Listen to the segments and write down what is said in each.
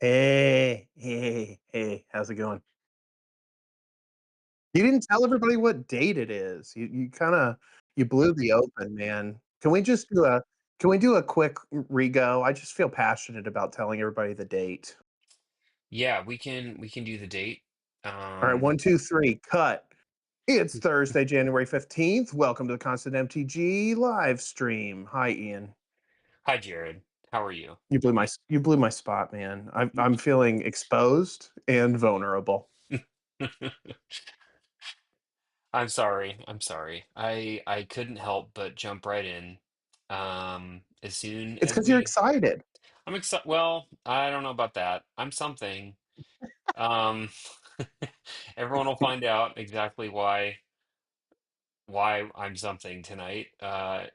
Hey, hey, hey, how's it going? You didn't tell everybody what date it is. You kinda you blew the open, man. Can we do a quick rego? I just feel passionate about telling everybody the date. Yeah, we can do the date. All right, Um, 1, 2, 3, cut. It's Thursday, January 15th. Welcome to the Constant MTG live stream. Hi, Ian. Hi Jared, how are you? You blew my spot, man. I'm feeling exposed and vulnerable. I'm sorry. I'm sorry. I couldn't help but jump right in. As soon It's as because 'cause you're we excited. I'm excited. Well, I don't know about that. I'm something. Um, everyone will find out exactly why I'm something tonight.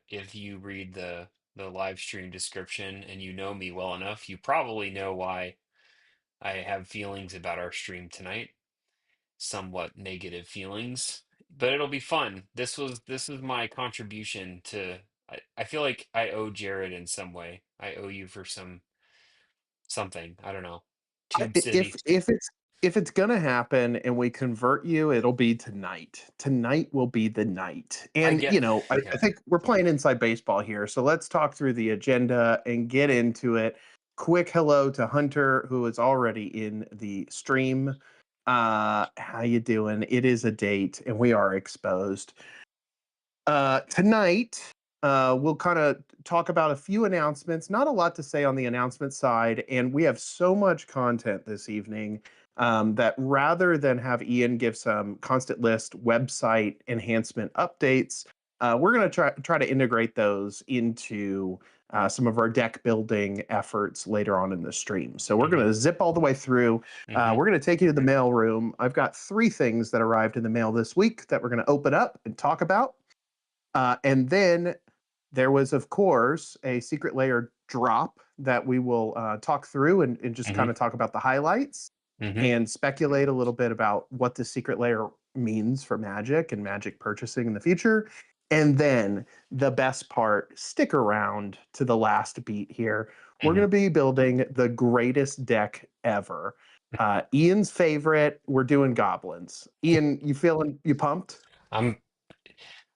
If you read the live stream description and you know me well enough, you probably know why I have feelings about our stream tonight. Somewhat negative feelings, but it'll be fun. This is my contribution to. I feel like I owe Jared in some way. I owe you for something. I don't know. I Tube if City. it's gonna happen and we convert you, it'll be tonight. Tonight will be the night. I And, get. I Okay. think we're playing inside baseball here, so let's talk through the agenda and get into it. Quick hello to Hunter, who is already in the stream. How you doing? It is a date, and we are exposed. Tonight, we'll kind of talk about a few announcements. Not a lot to say on the announcement side, and we have so much content this evening that rather than have Ian give some constant list website enhancement updates, we're going to try to integrate those into some of our deck building efforts later on in the stream. So we're going Hmm. to zip all the way through. Hmm. We're going to take you to the mail room. I've got three things that arrived in the mail this week that we're going to open up and talk about. And then there was, of course, a secret layer drop that we will talk through and just kind Hmm. of talk about the highlights Hmm. and speculate a little bit about what the secret layer means for magic and magic purchasing in the future. And then the best part, stick around to the last beat here. We're Hmm. going to be building the greatest deck ever. Ian's favorite, we're doing goblins. Ian, you pumped? I'm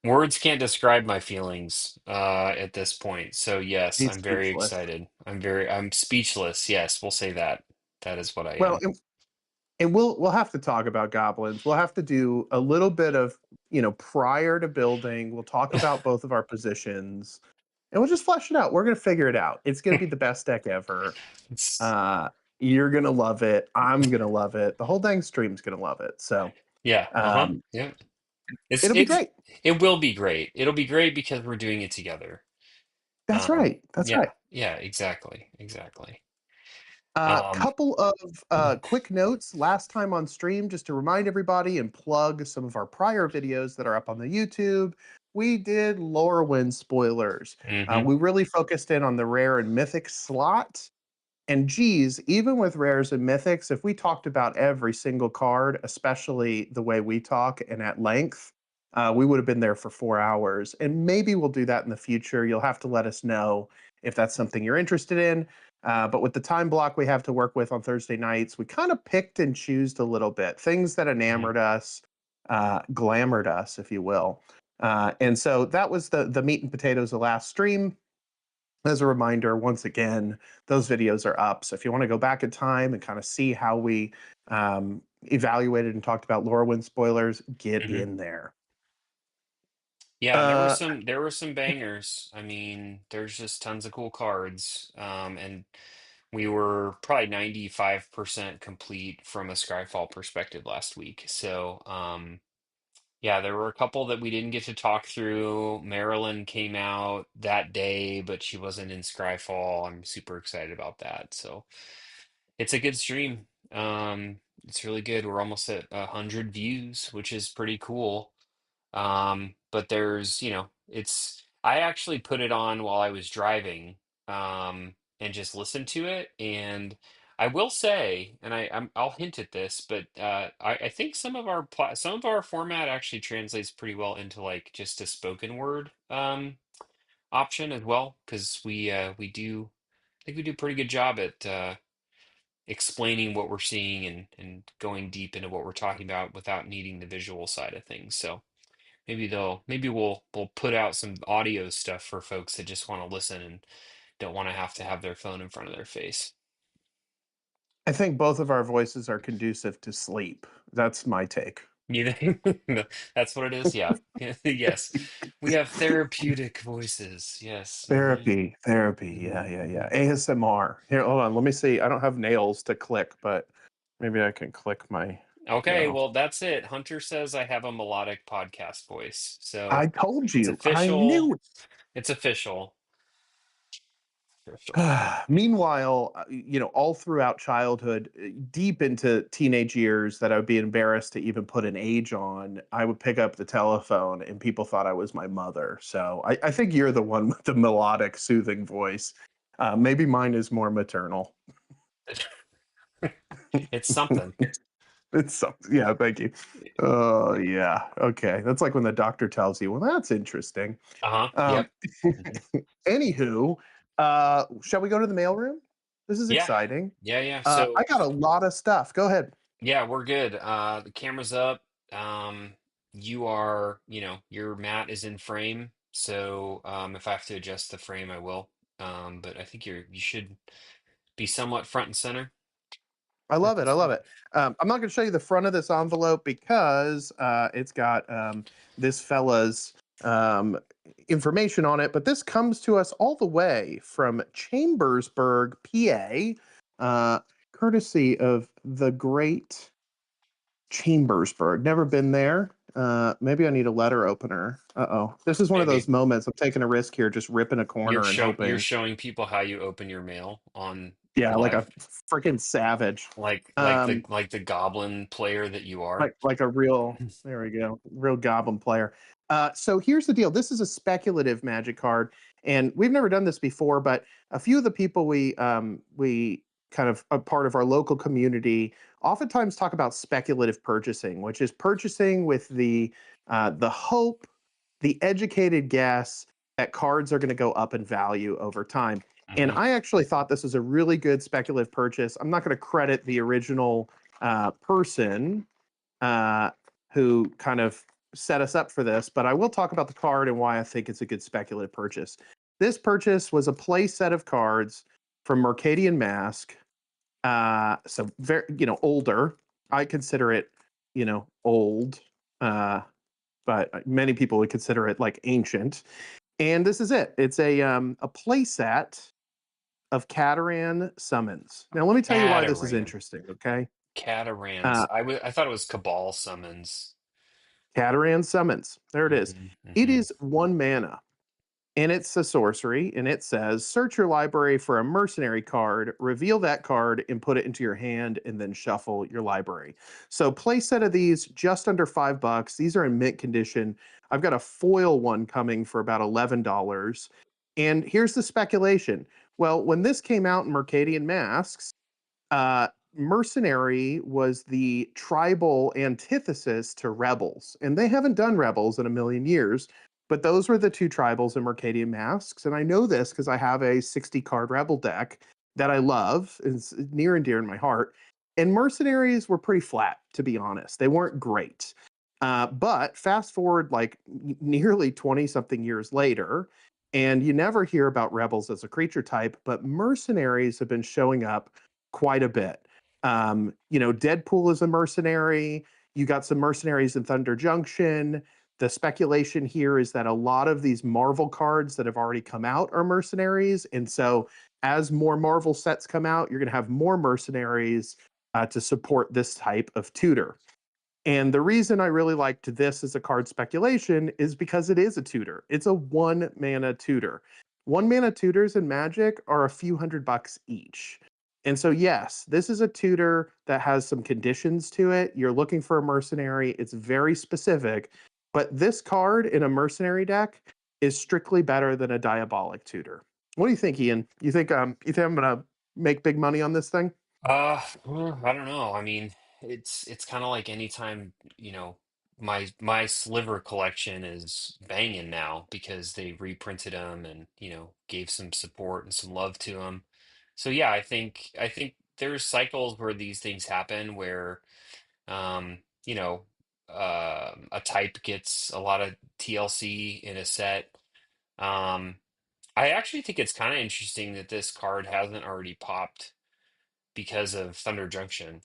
Words can't describe my feelings at this point. So yes, He's I'm very speechless. excited. I'm speechless. Yes, we'll say that. That is what I Well, am. and we'll have to talk about goblins. We'll have to do a little bit of, prior to building. We'll talk about both of our positions, and we'll just flesh it out. We're gonna figure it out. It's gonna be the best deck ever. It's Uh, you're gonna love it. I'm gonna love it. The whole dang stream's gonna love it. So Yeah, uh-huh. um, Yeah. It's it'll be it's great. it will be great. It'll be great because we're doing it together. That's right. That's Yeah, right. yeah, exactly. Exactly. Um Couple of quick notes. Last time on stream, just to remind everybody and plug some of our prior videos that are up on the YouTube, we did Lorwyn spoilers. mhm. We really focused in on the rare and mythic slot. And geez, even with rares and mythics, if we talked about every single card, especially the way we talk and at length, we would have been there for 4 hours. And maybe we'll do that in the future. You'll have to let us know if that's something you're interested in. But with the time block we have to work with on Thursday nights, we kind of picked and choosed a little bit things that Mhm. enamored us, glamored us, if you will. And so that was the meat and potatoes of last stream. As a reminder, once again, those videos are up. So if you want to go back in time and kind of see how we evaluated and talked about Lorwyn spoilers, get Mhm. in there. Yeah, and Uh, there were some bangers. I mean, there's just tons of cool cards. And we were probably 95% complete from a Skyfall perspective last week. So, yeah, there were a couple that we didn't get to talk through. Marilyn came out that day, but she wasn't in Scryfall. I'm super excited about that. So it's a good stream. It's really good. We're almost at 100 views, which is pretty cool. But I actually put it on while I was driving, and just listened to it. And I will say, and I'll hint at this, but I think some of our format actually translates pretty well into like just a spoken word option as well, because we do, I think we do a pretty good job at explaining what we're seeing and going deep into what we're talking about without needing the visual side of things. So maybe we'll put out some audio stuff for folks that just want to listen and don't want to have their phone in front of their face. I think both of our voices are conducive to sleep. That's my take. You think no, that's what it is? Yeah. Yes. We have therapeutic voices. Yes. Therapy. Yeah, yeah, yeah. ASMR. Here, hold on. Let me see. I don't have nails to click, but maybe I can click my, you Okay, know. well, that's it. Hunter says I have a melodic podcast voice. I So told it's you. I official. knew It's official. Official. it. Meanwhile, all throughout childhood, deep into teenage years, that I would be embarrassed to even put an age on, I would pick up the telephone and people thought I was my mother. So I think you're the one with the melodic, soothing voice. Maybe mine is more maternal. It's something. It's something. Yeah, thank you. Oh, yeah. Okay. That's like when the doctor tells you, well, that's interesting. Uh-huh. Um, Yep. Mhm. Anywho, shall we go to the mailroom? This is Yeah. exciting. Yeah, yeah. I So got a lot of stuff. Go ahead. yeah, we're good. The camera's up. You are, your mat is in frame. So if I have to adjust the frame, I will. But I think you should be somewhat front and center I at love it. I this love point. it. I'm not going to show you the front of this envelope because it's got this fella's um, information on it. But this comes to us all the way from Chambersburg, PA, courtesy of the great Chambersburg. Never been there. Maybe I need a letter opener. Uh-oh. This is one of those Maybe. moments. I'm taking a risk here, just ripping a corner and You're hoping. showing people how you open your mail on Yeah, like a live, freaking savage. like Um, the goblin player that you are. like a real, there we go, real goblin player. So here's the deal. This is a speculative magic card, and we've never done this before, but a few of the people we kind of a part of our local community oftentimes talk about speculative purchasing, which is purchasing with the hope, the educated guess that cards are going to go up in value over time. And Hmm. I actually thought this was a really good speculative purchase. I'm not going to credit the original person uh, who kind of set us up for this, but I will talk about the card and why I think it's a good speculative purchase. This purchase was a play set of cards from Mercadian Mask. So very, older. I consider it, old, uh, but many people would consider it like ancient. And this is it. It's a play set of Cataran summons. Now, let me tell you why this is Cataran. interesting. Okay, Catarans. uh, I thought it was Cabal summons. Cataran summons. There it is. Hmm. It Hmm. is 1 mana, and it's a sorcery, and it says search your library for a mercenary card, reveal that card, and put it into your hand, and then shuffle your library. So, play set of these just under $5. These are in mint condition. I've got a foil one coming for about $11. And here's the speculation. Well, when this came out in Mercadian Masks, mercenary was the tribal antithesis to rebels, and they haven't done rebels in a million years. But those were the two tribals in Mercadian Masks, and I know this because I have a 60 card rebel deck that I love. It's near and dear in my heart. And mercenaries were pretty flat, to be honest. They weren't great. But fast forward like nearly 20 something years later, and you never hear about rebels as a creature type, but mercenaries have been showing up quite a bit. Deadpool is a mercenary. You got some mercenaries in Thunder Junction. The speculation here is that a lot of these Marvel cards that have already come out are mercenaries. And so, as more Marvel sets come out, you're going to have more mercenaries to support this type of tutor. And the reason I really liked this as a card speculation is because it is a tutor. It's a 1 mana tutor. 1 mana tutors in Magic are a few $100 each. And so, yes, this is a tutor that has some conditions to it. You're looking for a mercenary, it's very specific. But this card in a mercenary deck is strictly better than a diabolic tutor. What do you think, Ian? You think I'm gonna make big money on this thing? I don't know. I mean, it's kind of like anytime, my sliver collection is banging now because they reprinted them and, gave some support and some love to them. So yeah, I think there's cycles where these things happen where you know, a type gets a lot of TLC in a set. Um, I actually think it's kind of interesting that this card hasn't already popped because of Thunder Junction.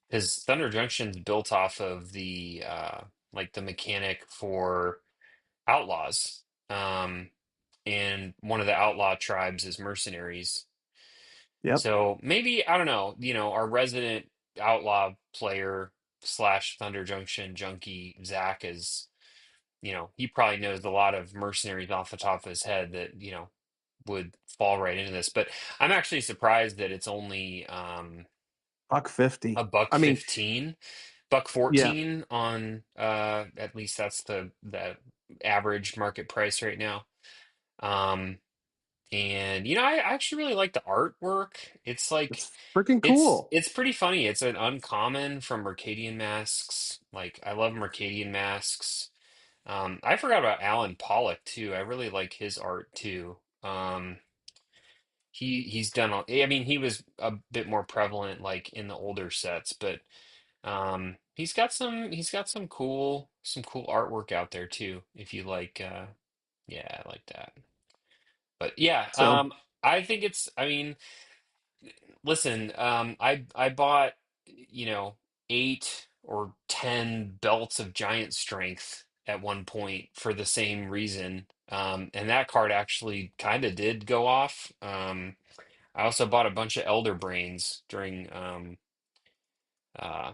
Because Thunder Junction's built off of the like the mechanic for outlaws. And one of the outlaw tribes is mercenaries. Yep. So maybe, I don't know, our resident outlaw player slash Thunder Junction junkie, Zach, is, he probably knows a lot of mercenaries off the top of his head that, would fall right into this. But I'm actually surprised that it's only Buck a 50. buck I mean, 15, buck yeah, 14 on at least that's the average market price right now. Um And I actually really like the artwork. It's like it's freaking it's cool. it's pretty funny. It's an uncommon from Mercadian Masks. Like I love Mercadian Masks. I forgot about Alan Pollock too. I really like his art too. He's done I mean, he was a bit more prevalent like in the older sets, but he's got some cool artwork out there too. If you like, yeah, I like that. But yeah, So I think I mean, listen, I bought, 8 or 10 belts of giant strength at one point for the same reason. And that card actually kind of did go off. I also bought a bunch of Elder Brains during uh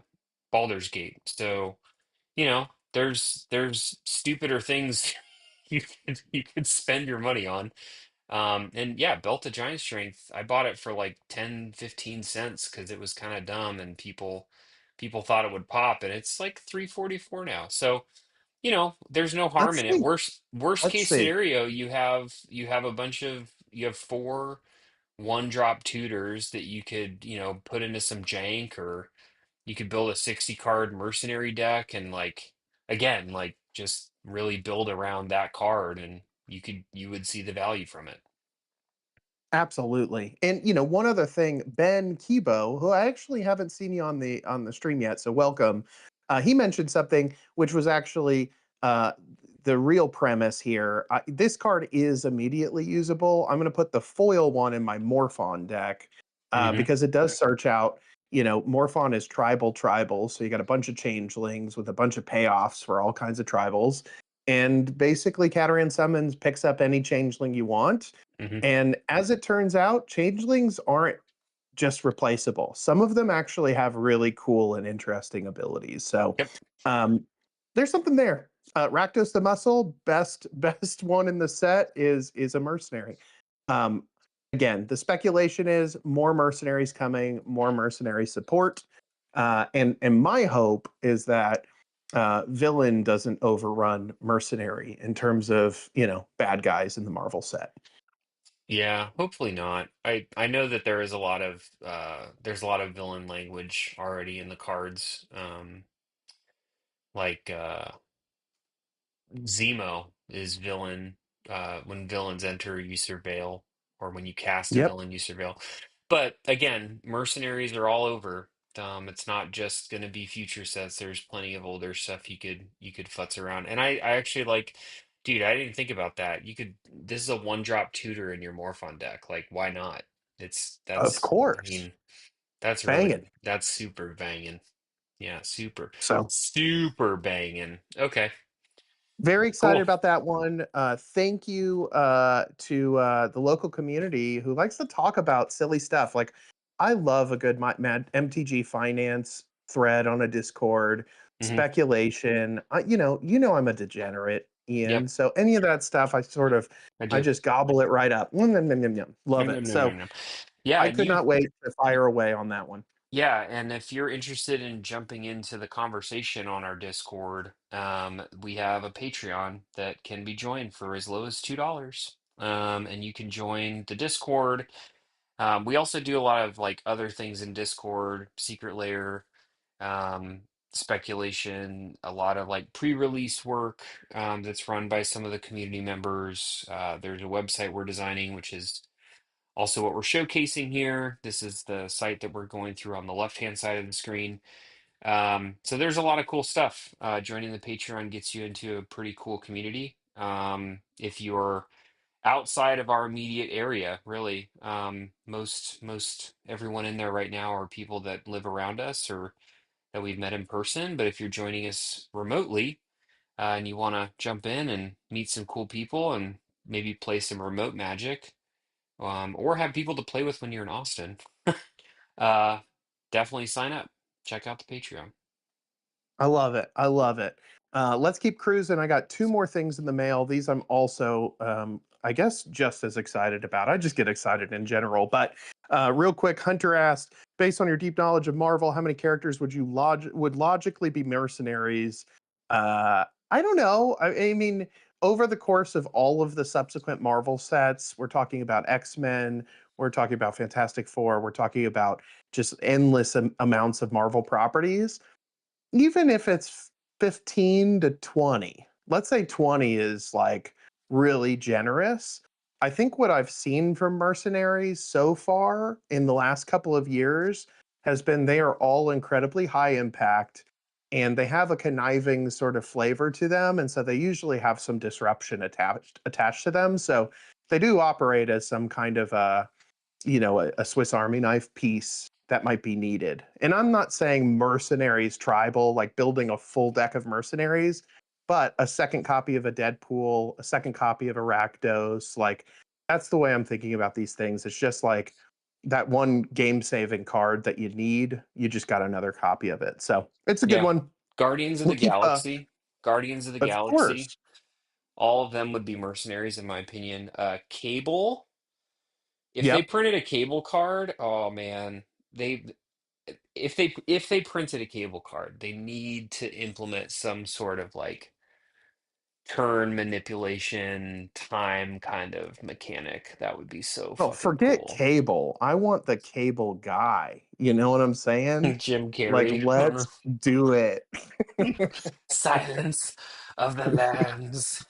Baldur's Gate. So, there's stupider things you could spend your money on. And yeah, Belt of Giant Strength, I bought it for like 10, 15 cents because it was kind of dumb and people thought it would pop, and it's like 344 now. So, there's no harm let's in it. see. Worst Let's case see. scenario, you have 4 1-drop tutors that you could, put into some jank, or you could build a 60 card mercenary deck and like again, like just really build around that card, and you would see the value from it. Absolutely. And one other thing, Ben Kibo, who I actually haven't seen you on the stream yet, so welcome. He mentioned something which was actually uh, the real premise here. This card is immediately usable. I'm going to put the foil one in my Morphon deck Hmm. because it does search out. Morphon is tribal, so you got a bunch of changelings with a bunch of payoffs for all kinds of tribals. And basically, Cataran Summons picks up any changeling you want, Hmm. and as it turns out, changelings aren't just replaceable. Some of them actually have really cool and interesting abilities. So Yep. um, there's something there. Rakdos the Muscle, best one in the set is a mercenary. Um, Again, the speculation is more mercenaries coming, more mercenary support, and my hope is that villain doesn't overrun mercenary in terms of bad guys in the Marvel set. Yeah, hopefully not. I know that there's a lot of villain language already in the cards. Like Zemo is villain. When villains enter, you surveil, or when you cast a Yep. villain, you surveil. But again, mercenaries are all over. It's not just going to be future sets. There's plenty of older stuff you could futz around. And I actually like, dude, I didn't think about that. This is a 1-drop tutor in your Morphon deck. Like, why not? Of I course. mean, that's Banging. that's super banging. Yeah, super, So super banging. Okay, very excited cool. about that one. Thank you to the local community who likes to talk about silly stuff. Like, I love a good mad MTG finance thread on a Discord, Hmm. speculation. I'm a degenerate, Ian. Yep, So any of that stuff, I I do. just gobble it right up. Nom, nom, nom, nom, nom. Love Nom, nom, it. nom, nom, So nom. Yeah, I and could not wait to fire away on that one. if you're interested in jumping into the conversation on our Discord, we have a Patreon that can be joined for as low as $2. And you can join the Discord. We also do a lot of like other things in Discord, Secret Lair, um, speculation, a lot of like pre-release work that's run by some of the community members. There's a website we're designing, which is Also, what we're showcasing here, this is the site that we're going through on the left-hand side of the screen. So there's a lot of cool stuff. Joining the Patreon gets you into a pretty cool community. If you're outside of our immediate area, really, most everyone in there right now are people that live around us or that we've met in person. But if you're joining us remotely, and you want to jump in and meet some cool people and maybe play some remote Magic, or have people to play with when you're in Austin, uh, definitely sign up. Check out the Patreon. I love it. I love it. Let's keep cruising. I got two more things in the mail. These I'm also, I guess, just as excited about. I just get excited in general. But real quick, Hunter asked, based on your deep knowledge of Marvel, how many characters would logically be mercenaries? I don't know. I mean, over the course of all of the subsequent Marvel sets, we're talking about X-Men, we're talking about Fantastic Four, we're talking about just endless amounts of Marvel properties. Even if it's 15 to 20, let's say 20 is like really generous. I think what I've seen from mercenaries so far in the last couple of years has been they are all incredibly high impact and they have a conniving sort of flavor to them. And so they usually have some disruption attached to them. So they do operate as some kind of a Swiss Army knife piece that might be needed. And I'm not saying mercenaries tribal, like building a full deck of mercenaries, but a second copy of a Deadpool, a second copy of a Rakdos, like that's the way I'm thinking about these things. It's just like that one game saving card that you need, you just got another copy of it. So it's a good Yeah, one. Guardians of We'll the keep Galaxy, Guardians of the of Galaxy. course. All of them would be mercenaries, in my opinion. Cable. If they Yep. printed a cable card, oh man, they if they printed a cable card, they need to implement some sort of like turn manipulation time kind of mechanic. That would be so Oh, fucking forget cool. cable. I want the cable guy. You know what I'm saying? Jim Like, Carrey. let's do it. Silence of the Lambs.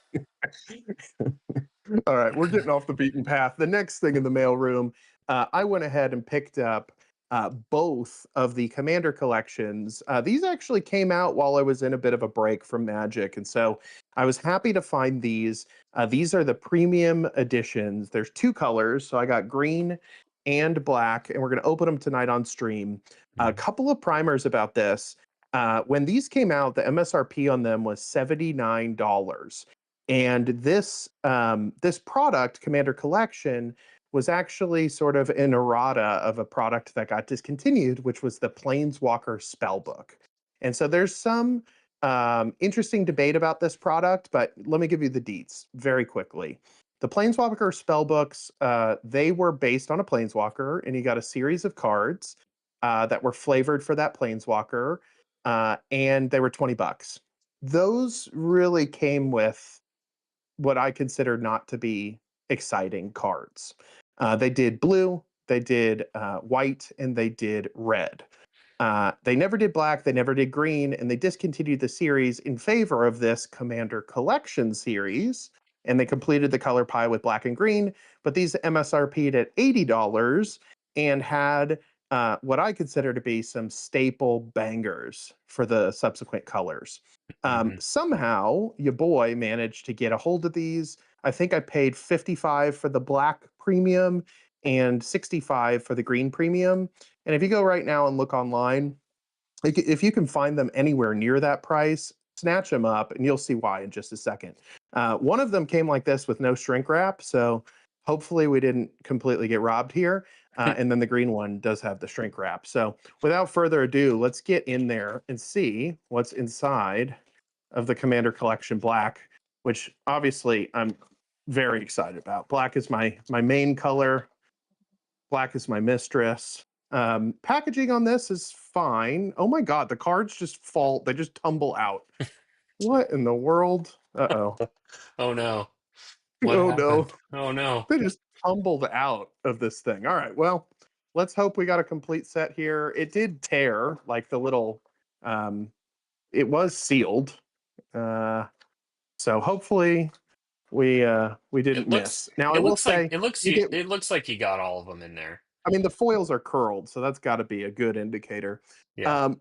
All right, we're getting off the beaten path. The next thing in the mailroom, I went ahead and picked up both of the Commander collections. These actually came out while I was in a bit of a break from Magic, and so I was happy to find these. These are the premium editions. There's two colors, so I got green and black, and we're going to open them tonight on stream. A Mhm. couple of primers about this. When these came out, the MSRP on them was $79. And this product, Commander Collection, was actually sort of an errata of a product that got discontinued, which was the Planeswalker Spellbook. And so there's some interesting debate about this product, but let me give you the deets very quickly. The Planeswalker Spellbooks, they were based on a Planeswalker, and you got a series of cards that were flavored for that Planeswalker, and they were $20. Those really came with what I consider not to be exciting cards. They did blue, they did white, and they did red. They never did black, they never did green, and they discontinued the series in favor of this Commander Collection series. And they completed the color pie with black and green, but these MSRP'd at $80 and had what I consider to be some staple bangers for the subsequent colors. Mhm. Somehow, your boy managed to get a hold of these. I think I paid 55 for the black premium and 65 for the green premium. And if you go right now and look online, if you can find them anywhere near that price, snatch them up, and you'll see why in just a second. One of them came like this with no shrink wrap, so hopefully we didn't completely get robbed here. And then the green one does have the shrink wrap. So without further ado, let's get in there and see what's inside of the Commander Collection Black, which obviously I'm very excited about. Black is my main color. Black is my mistress. Packaging on this is fine. Oh my god, the cards just fall. They just tumble out. What in the world? Uh-oh. Oh no. What Oh no. happened? Oh no. They just tumbled out of this thing. All right, well, let's hope we got a complete set here. It did tear, like the little it was sealed. Uh so hopefully We didn't It miss. looks Now I it will looks like say you get it looks like you got all of them in there. I mean, the foils are curled, so that's gotta be a good indicator. Yeah. Um,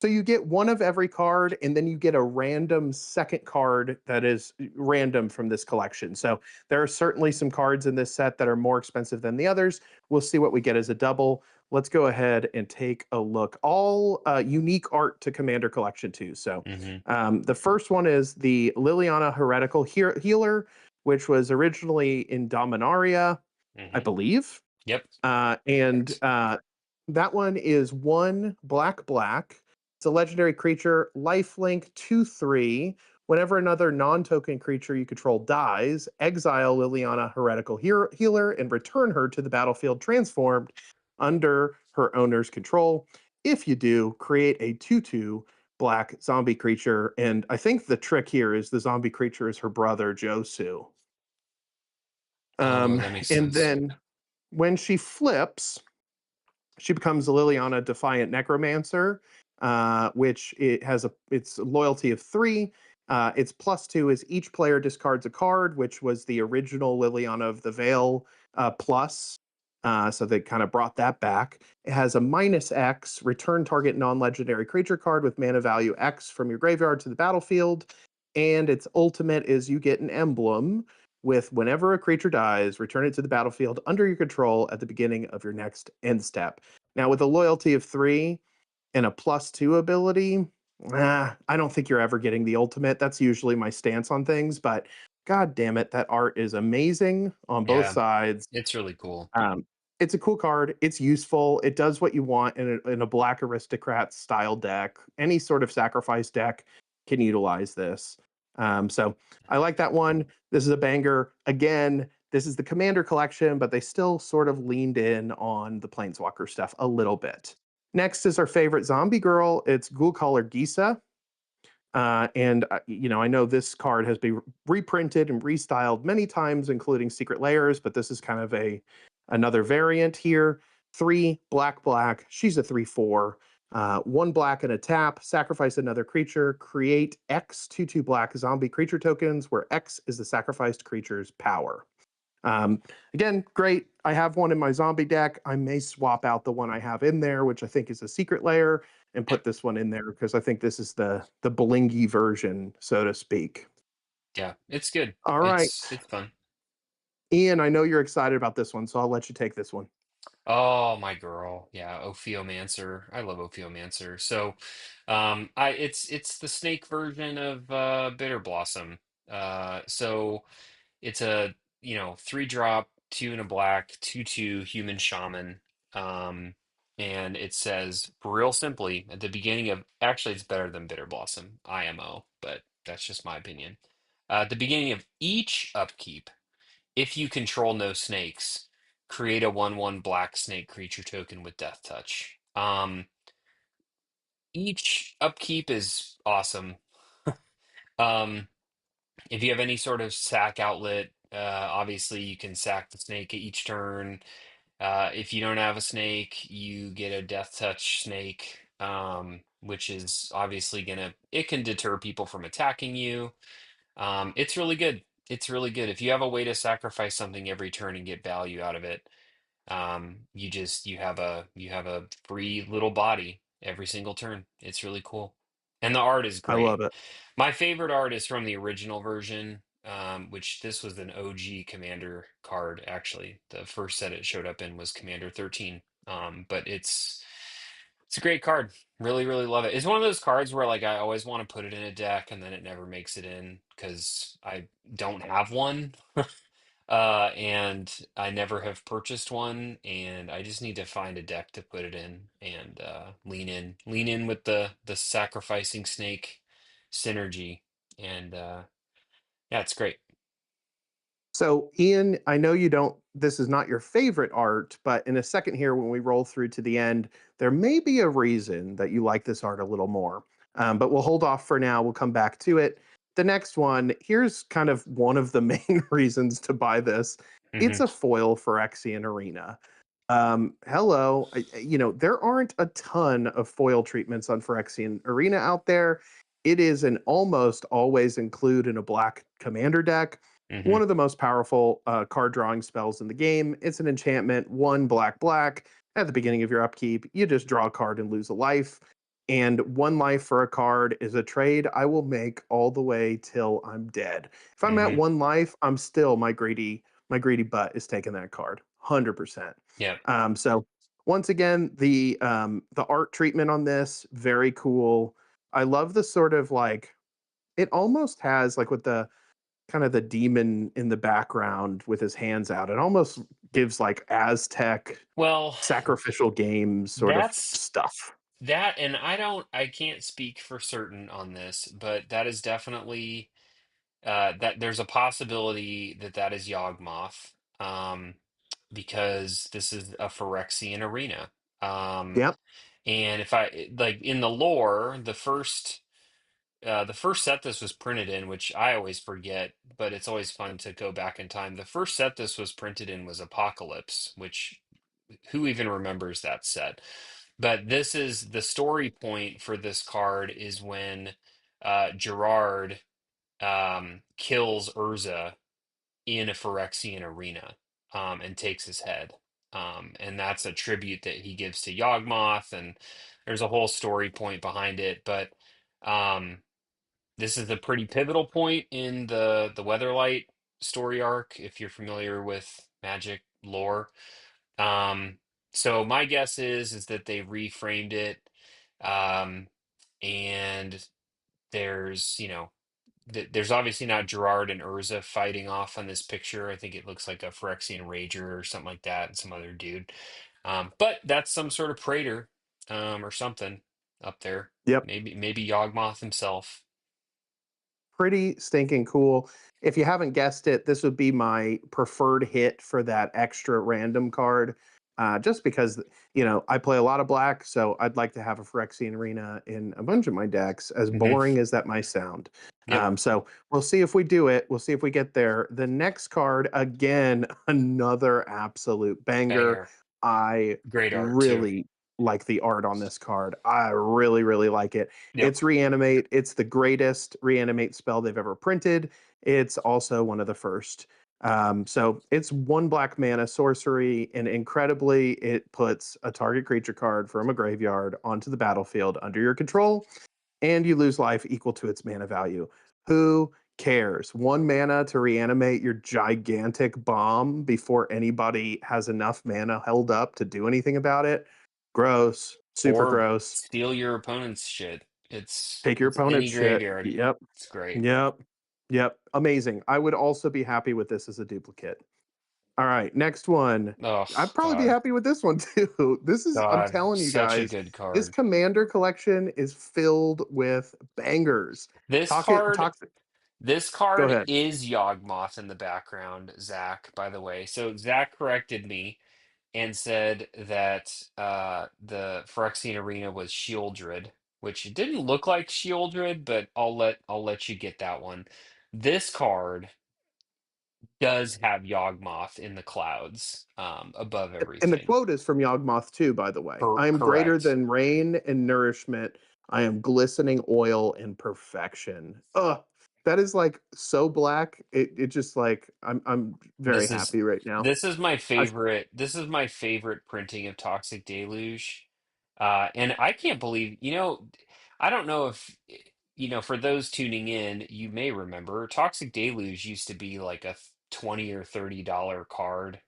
so you get one of every card, and then you get a random second card that is random from this collection. So there are certainly some cards in this set that are more expensive than the others. We'll see what we get as a double. Let's go ahead and take a look. All unique art to Commander Collection 2. So Mhm. the first one is the Liliana Heretical Healer, which was originally in Dominaria, I Mhm. believe. Yep. And Correct. that one is one black, black. It's a legendary creature, lifelink 2/3. Whenever another non token creature you control dies, exile Liliana Heretical Healer and return her to the battlefield transformed under her owner's control. If you do, create a 2/2 black zombie creature. And I think the trick here is the zombie creature is her brother, Josu. Oh, Um, that makes and sense. then when she flips, she becomes Liliana Defiant Necromancer, which it has its loyalty of 3. Its +2 is each player discards a card, which was the original Liliana of the Veil plus. So they kind of brought that back. It has a -X, return target non-legendary creature card with mana value X from your graveyard to the battlefield. And its ultimate is you get an emblem with whenever a creature dies, return it to the battlefield under your control at the beginning of your next end step. Now, with a loyalty of 3 and a +2 ability, I don't think you're ever getting the ultimate. That's usually my stance on things, but god damn it, that art is amazing on both Yeah, sides. it's really cool. Um, it's a cool card. It's useful. It does what you want in a Black Aristocrat style deck. Any sort of sacrifice deck can utilize this. So I like that one. This is a banger. Again, this is the Commander collection, but they still sort of leaned in on the Planeswalker stuff a little bit. Next is our favorite zombie girl. It's Ghoulcaller Gisa. I know this card has been reprinted and restyled many times, including Secret Layers, but this is kind of a another variant here. 3 black, black. She's a 3/4. One black and a tap. Sacrifice another creature. Create X 2/2 black zombie creature tokens, where X is the sacrificed creature's power. Um, Again, great. I have one in my zombie deck. I may swap out the one I have in there, which I think is a secret layer, and Yep. put this one in there because I think this is the blingy version, so to speak. Yeah, it's good. All right, It's fun. Ian, I know you're excited about this one, so I'll let you take this one. Oh, my girl. Yeah, Ophiomancer. I love Ophiomancer. So, it's the snake version of Bitter Blossom. So it's a, 3 drop, 2 and a black, 2/2 human shaman. Um, and it says real simply at the beginning of, actually it's better than Bitter Blossom, IMO, but that's just my opinion. At the beginning of each upkeep, if you control no snakes, create a 1/1 black snake creature token with Death Touch. Each upkeep is awesome. Um, if you have any sort of sack outlet, obviously you can sack the snake at each turn. If you don't have a snake, you get a Death Touch snake, which is obviously it can deter people from attacking you. It's really good. It's really good. If you have a way to sacrifice something every turn and get value out of it, you have a free little body every single turn. It's really cool. And the art is I great. love it. My favorite art is from the original version, which this was an OG Commander card, actually. The first set it showed up in was Commander 13. But it's a great card. Really, really love it. It's one of those cards where like I always want to put it in a deck and then it never makes it in because I don't have one. And I never have purchased one, and I just need to find a deck to put it in and lean in with the sacrificing snake synergy, and yeah, it's great. So, Ian, I know you don't, this is not your favorite art, but in a second here, when we roll through to the end, there may be a reason that you like this art a little more. But we'll hold off for now. We'll come back to it. The next one, here's kind of one of the main reasons to buy this. It's Hmm. a foil for Phyrexian Arena. Hello, there aren't a ton of foil treatments on Phyrexian Arena out there. It is an almost always include in a black commander deck. Hmm. One of the most powerful card drawing spells in the game. It's an enchantment, one black, black. At the beginning of your upkeep, you just draw a card and lose a life. And one life for a card is a trade I will make all the way till I'm dead. If I'm at Hmm. one life, I'm still my greedy butt is taking that card, 100%. Yep. So once again, the art treatment on this very cool. I love the sort of like it almost has like with the kind of the demon in the background with his hands out. It almost gives like Aztec Well, sacrificial games sort of that's stuff. that, and I can't speak for certain on this, but that is definitely that there's a possibility that that is Yawgmoth, because this is a Phyrexian arena. Um, Yep. and if I like in the lore, the first set this was printed in, which I always forget, but it's always fun to go back in time. The first set this was printed in was Apocalypse, which who even remembers that set? But this is the story point for this card is when Gerard kills Urza in a Phyrexian arena, and takes his head. And that's a tribute that he gives to Yawgmoth, and there's a whole story point behind it. But um, this is a pretty pivotal point in the Weatherlight story arc, if you're familiar with Magic lore. Um, so my guess is that they reframed it, um, and there's there's obviously not Gerard and Urza fighting off on this picture. I think it looks like a Phyrexian Rager or something like that, and some other dude. But that's some sort of Praetor, or something up there. Yep. Maybe Yawgmoth himself. Pretty stinking cool. If you haven't guessed it, this would be my preferred hit for that extra random card. Just because, I play a lot of black, so I'd like to have a Phyrexian Arena in a bunch of my decks, as Hmm. boring as that might sound. Yep. So we'll see if we do it. We'll see if we get there. The next card, again, another absolute banger. Banger. I Great art too. really like the art on this card. I really, really like it. Yep. It's reanimate. It's the greatest reanimate spell they've ever printed. It's also one of the first. So it's one black mana sorcery, and incredibly, it puts a target creature card from a graveyard onto the battlefield under your control, and you lose life equal to its mana value. Who cares? One mana to reanimate your gigantic bomb before anybody has enough mana held up to do anything about it. Gross. Super Or gross. steal your opponent's shit. Take your It's opponent's any shit. graveyard. Yep. It's great. Yep. Yep. Amazing. I would also be happy with this as a duplicate. All right, next one. Oh I'd probably be God. happy with this one too. I'm God, telling you such a guys, good this card. commander collection is filled with bangers. This Talk it card, toxic. this Go card ahead. is Yawgmoth in the background, Zach, by the way. So Zach corrected me and said that the Phyrexian Arena was Shieldred, which it didn't look like Shieldred, but I'll let you get that one. This card does have Yawgmoth in the clouds, above And the everything. quote is from Yawgmoth too, by the way. I am greater Correct. than rain and nourishment. I am glistening oil and perfection. Ugh. That is like so black. It just like I'm very This is happy right now. this is my I favorite. This is my favorite printing of Toxic Deluge, and I can't believe. I don't know if for those tuning in, you may remember Toxic Deluge used to be like a 20 or $30 card.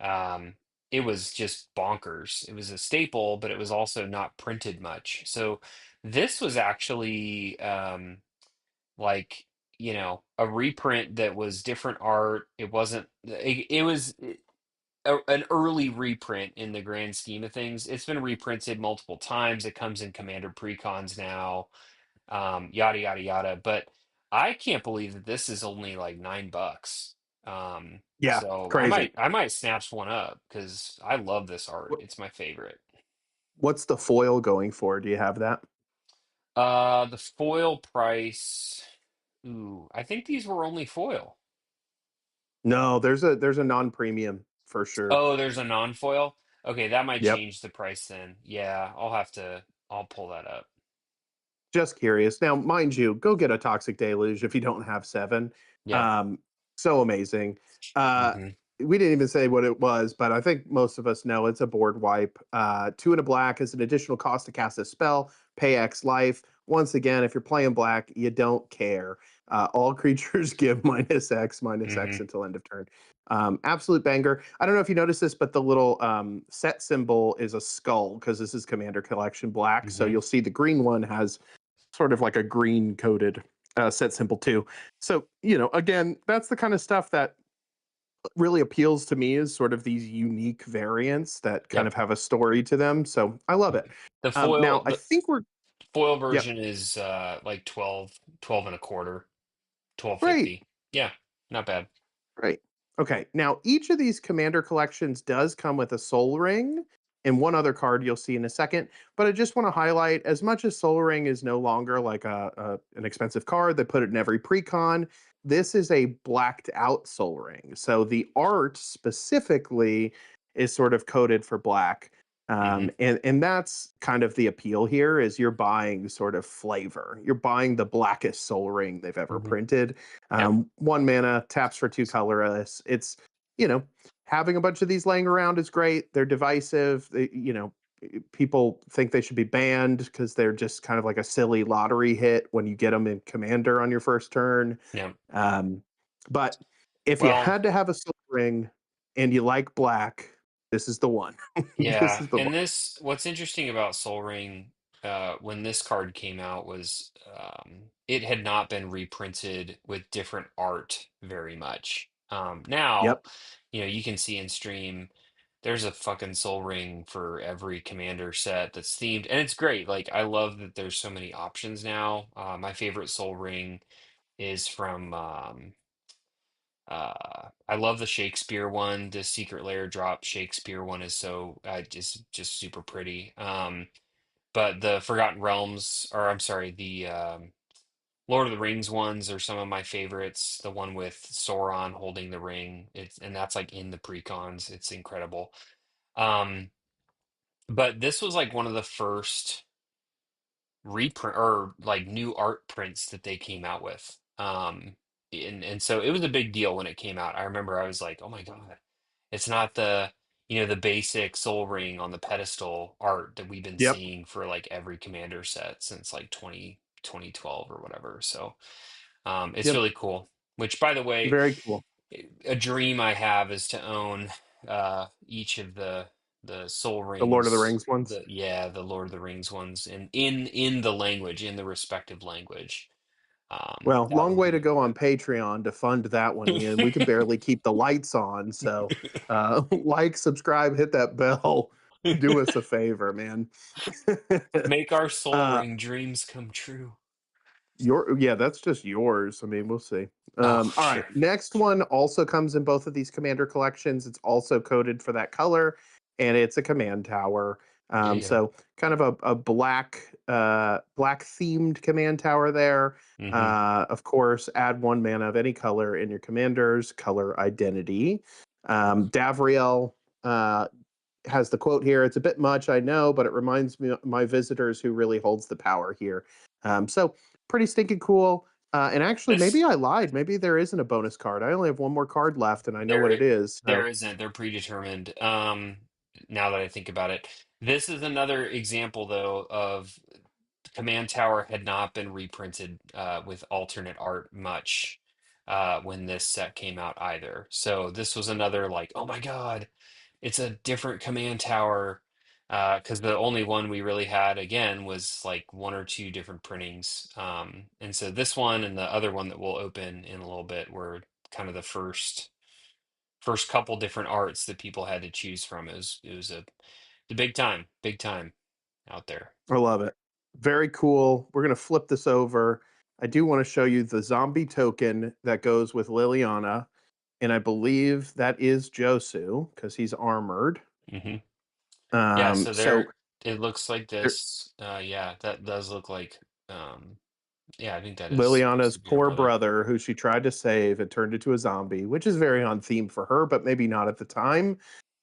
Um, it was just bonkers. It was a staple, but it was also not printed much. So this was actually, like a reprint that was different art. It wasn't. It was an early reprint in the grand scheme of things. It's been reprinted multiple times. It comes in Commander Precons now, yada yada yada. But I can't believe that this is only like $9. yeah, So I crazy. might I might snatch one up because I love this art. Wh- It's my favorite. What's the foil going for? Do you have that? The foil price. Ooh, I think these were only foil. No, there's a non-premium for sure. Oh, there's a non-foil. Okay, that might Yep. change the price then. Yeah, I'll pull that up. Just curious. Now, mind you, go get a Toxic Deluge if you don't have 7. Yeah. Um, So amazing. Uh, Hmm. we didn't even say what it was, but I think most of us know it's a board wipe. 2 and a black is an additional cost to cast a spell. Pay X life. Once again, if you're playing black, you don't care. All creatures give minus X Hmm. until end of turn. Absolute banger. I don't know if you noticed this, but the little set symbol is a skull because this is Commander Collection Black. So Hmm. you'll see the green one has sort of like a green coded set symbol too. So, again, that's the kind of stuff that really appeals to me is sort of these unique variants that kind of Yep. have a story to them. So I love it. The Now, foil, I the think foil yep, version is like 12 and a quarter, great. 12.50. Yeah, not bad. Right. Okay. Now, each of these commander collections does come with a soul ring and one other card you'll see in a second. But I just want to highlight as much as soul ring is no longer like an expensive card, they put it in every precon. This is a blacked out soul ring. So the art specifically is sort of coded for black. Hmm. And that's kind of the appeal here is you're buying sort of flavor. You're buying the blackest soul ring they've ever Hmm. printed. Yep. 1 mana, taps for 2 colorless. It's, you know, having a bunch of these laying around is great. They're divisive. People think they should be banned because they're just kind of like a silly lottery hit when you get them in commander on your first turn. Yep. Um, but if you Well, had to have a silver ring and you like black, this is the one. This yeah, is the one. and what's interesting about Sol Ring, when this card came out was it had not been reprinted with different art very much. Now, Yep. you can see in stream, there's a fucking Sol Ring for every commander set that's themed, and it's great. Like, I love that there's so many options now. My favorite Sol Ring is from I love the Shakespeare one. The Secret Lair drop Shakespeare one is so just super pretty. But the Forgotten Realms, or I'm sorry, the Lord of the Rings ones are some of my favorites. The one with Sauron holding the ring, and that's like in the precons. It's incredible. Um, but this was like one of the first reprint or like new art prints that they came out with. And so it was a big deal when it came out. I remember I was like, "Oh my God, it's not the basic Soul Ring on the pedestal art that we've been Yep. seeing for like every commander set since like 2012 or whatever." So it's Yep. really cool. Which, by the way, Very cool. a dream I have is to own each of the Soul The Lord of the Rings, Rings ones. the Lord of the Rings ones, and in the language, in the respective language. Well, That long would way to be. go on Patreon to fund that one, Ian. We can barely keep the lights on. So, like, subscribe, hit that bell. Do us a favor, man. Make our Soul uh, Ring dreams come true. yeah, that's just yours. I mean, we'll see. Oh, All right, sure. next one also comes in both of these commander collections. It's also coded for that color, and it's a command tower. Yeah, yeah. So kind of a black themed command tower there. Hmm. Of course, add 1 mana of any color in your commander's color identity. Davriel has the quote here. It's a bit much, I know, but it reminds me of my visitors who really holds the power here. So pretty stinking cool. And actually, maybe This I lied. Maybe there isn't a bonus card. I only have one more card left, and I know what there it is. there So, isn't. They're predetermined. Now that I think about it, this is another example though of Command Tower had not been reprinted with alternate art much when this set came out either. So this was another like, oh my God, it's a different Command Tower. Because the only one we really had again was like one or two different printings. And so this one and the other one that we'll open in a little bit were kind of the first couple different arts that people had to choose from. It was the big time out there. I love it. Very cool. We're going to flip this over. I do want to show you the zombie token that goes with Liliana. And I believe that is Josu because he's armored. Hmm. Yeah, so So it looks like there, this. Yeah, that does look like um yeah, I think that is Liliana's Superior poor Brother. brother, who she tried to save, had turned into a zombie, which is very on theme for her, but maybe not at the time.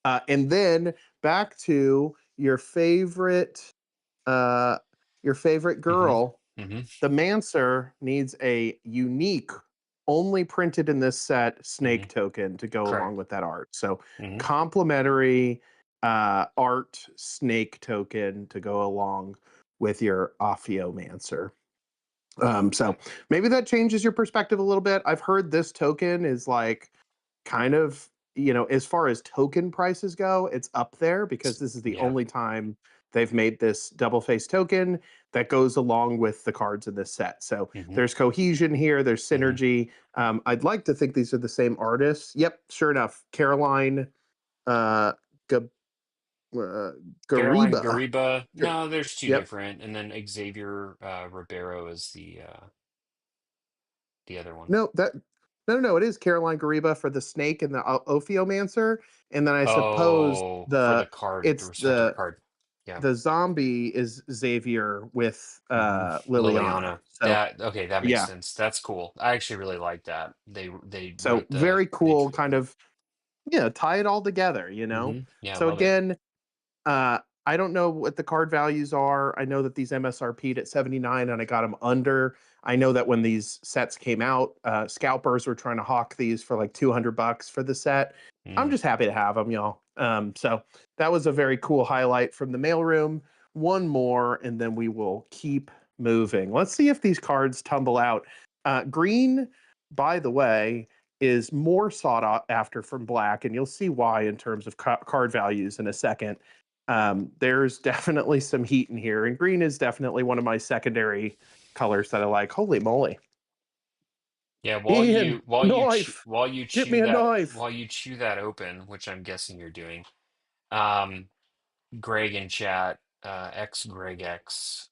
And then back to uh, your favorite Hmm. girl. Hmm. The Mancer needs a unique, only printed in this set Hmm. snake token to go along Correct. with that art. So Hmm. complimentary art snake token to go along with your Ophiomancer. So maybe that changes your perspective a little bit. I've heard this token is like kind of, as far as token prices go, it's up there because this is the Yeah. only time they've made this double face token that goes along with the cards in this set. So Hmm. there's cohesion here, there's Hmm. synergy. I'd like to think these are the same artists. Yep, sure enough. Caroline uh, G- uh, Caroline Gariba. Gariba. No, there's two Yep. different, and then Xavier Ribeiro is the other one. No, that no, it is Caroline Gariba for the snake and the Ophiomancer, and then I suppose Oh, for the card, the it's respective card. Yeah. the zombie is Xavier with Hmm. Liliana. Liliana. So That okay, that makes yeah, sense. That's cool. I actually really like that. They so wrote very they cool, kind of, tie it all together. Yeah, I So love it. again, I don't know what the card values are. I know that these MSRP'd at 79 and I got them under. I know that when these sets came out, scalpers were trying to hawk these for like $200 for the set. I'm Mm. just happy to have them, y'all. So that was a very cool highlight from the mailroom. One more, and then we will keep moving. Let's see if these cards tumble out. Green, by the way, is more sought after from black, and you'll see why in terms of card values in a second. There's definitely some heat in here, and green is definitely one of my secondary colors that I like. Holy moly. Yeah, Ian, knife. Get me a knife. while you chew that open, which I'm guessing you're doing, um, Greg in chat, X Greg X,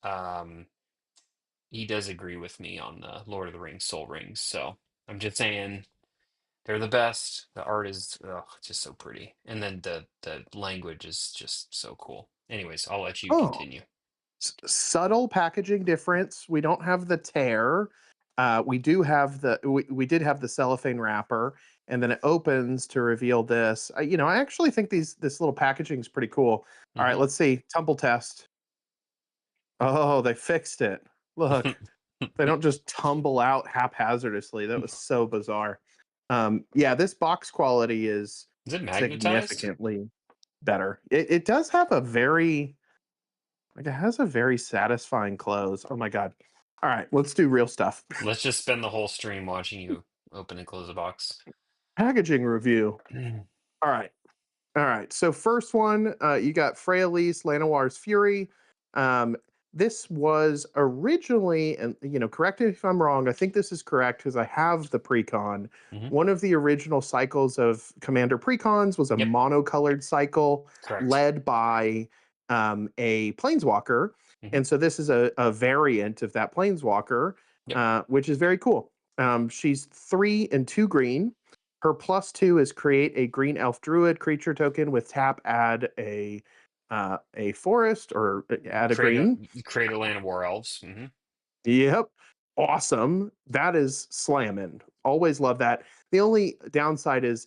he does agree with me on the Lord of the Rings Soul Rings. So I'm just saying they're the best. The art is just so pretty, and then the language is just so cool. Anyways, I'll let you Oh, continue. subtle packaging difference. We don't have the tear. We do have we did have the cellophane wrapper, and then it opens to reveal this. I actually think this little packaging is pretty cool. All right, Hmm. let's see. Tumble test. Oh, they fixed it. Look, they don't just tumble out haphazardly. That was so bizarre. Yeah, this box quality is Is it magnetized? significantly better. It does have a very like it has a very satisfying close. Oh my god. All right, let's do real stuff. Let's just spend the whole stream watching you open and close a box. Packaging review. All right. All right. So first one, you got Freyalise, Lanoir's Fury. Um, this was originally, and correct me if I'm wrong. I think this is correct because I have the precon. Hmm. One of the original cycles of Commander precons was a Yep, monocolored cycle correct. led by a planeswalker, Hmm. and so this is a variant of that planeswalker, Yep, which is very cool. She's 3 and 2 green. Her +2 is create a green elf druid creature token with tap, add a forest or add a green. create a land of war elves. Hmm. Yep. Awesome. That is slamming. Always love that. The only downside is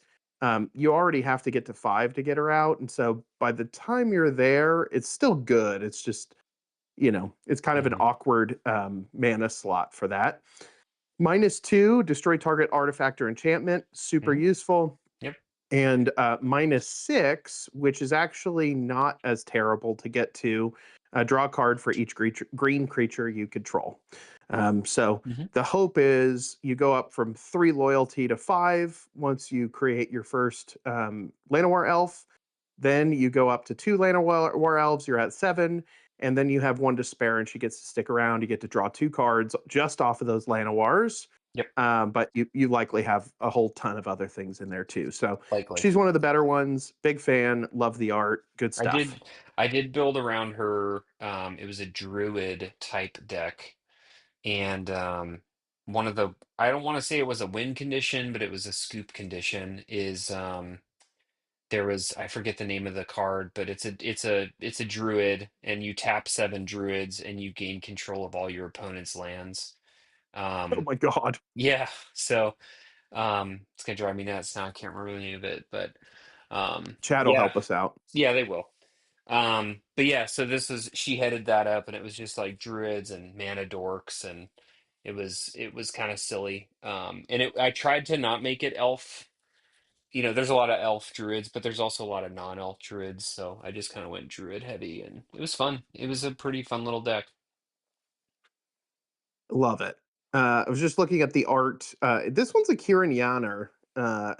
you already have to get to 5 to get her out. And so by the time you're there, it's still good. It's just, it's kind of an Hmm. awkward mana slot for that. -2, destroy target artifact or enchantment. Super Hmm. useful. Yep. And -6, which is actually not as terrible to get to, draw a card for each green creature you control. So Hmm. the hope is you go up from 3 loyalty to 5 once you create your first Llanowar elf. Then you go up to 2 Llanowar elves, you're at 7. And then you have 1 to spare, and she gets to stick around. You get to draw 2 cards just off of those Llanowars. Yep. But you likely have a whole ton of other things in there too. So Likely. she's one of the better ones. Big fan. Love the art. Good I stuff. did I did build around her. It was a druid type deck, and one of the I don't want to say it was a win condition, but it was a scoop condition. Is there was I forget the name of the card, but it's a druid, and you tap 7 druids, and you gain control of all your opponent's lands. Oh Um, my god. yeah, so it's gonna drive me nuts now. I can't remember the name of it, but Chad will yeah, help us out. yeah, they will. But yeah, so this is she headed that up, and it was just like druids and mana dorks, and It was kind of silly. And I tried to not make it elf. There's a lot of elf druids, but there's also a lot of non-elf druids, so I just kind of went druid heavy, and it was fun. It was a pretty fun little deck. Love it. I was just looking at the art. This one's a Kieran Yanner,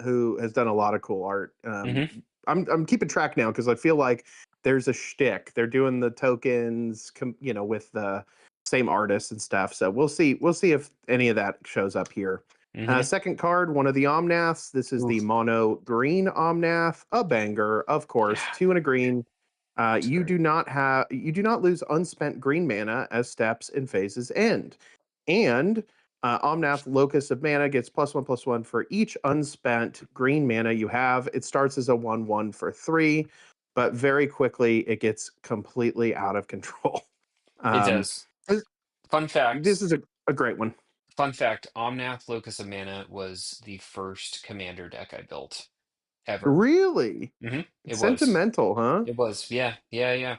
who has done a lot of cool art. Hmm. I'm keeping track now because I feel like there's a shtick. They're doing the tokens, with the same artists and stuff. So we'll see. We'll see if any of that shows up here. Hmm. Second card, one of the Omnaths. This is the Oof. mono green Omnath, a banger, of course. Yeah, Two and a green. it's great. You do not lose unspent green mana as steps and phases end. And Omnath Locus of Mana gets +1/+1 for each unspent green mana you have. It starts as a 1/1 for 3, but very quickly it gets completely out of control. It Um, does. this, Fun this fact. is a great one. Fun fact. Omnath Locus of Mana was the first commander deck I built ever. Really It was. sentimental, huh? It was. Yeah. Yeah. Yeah.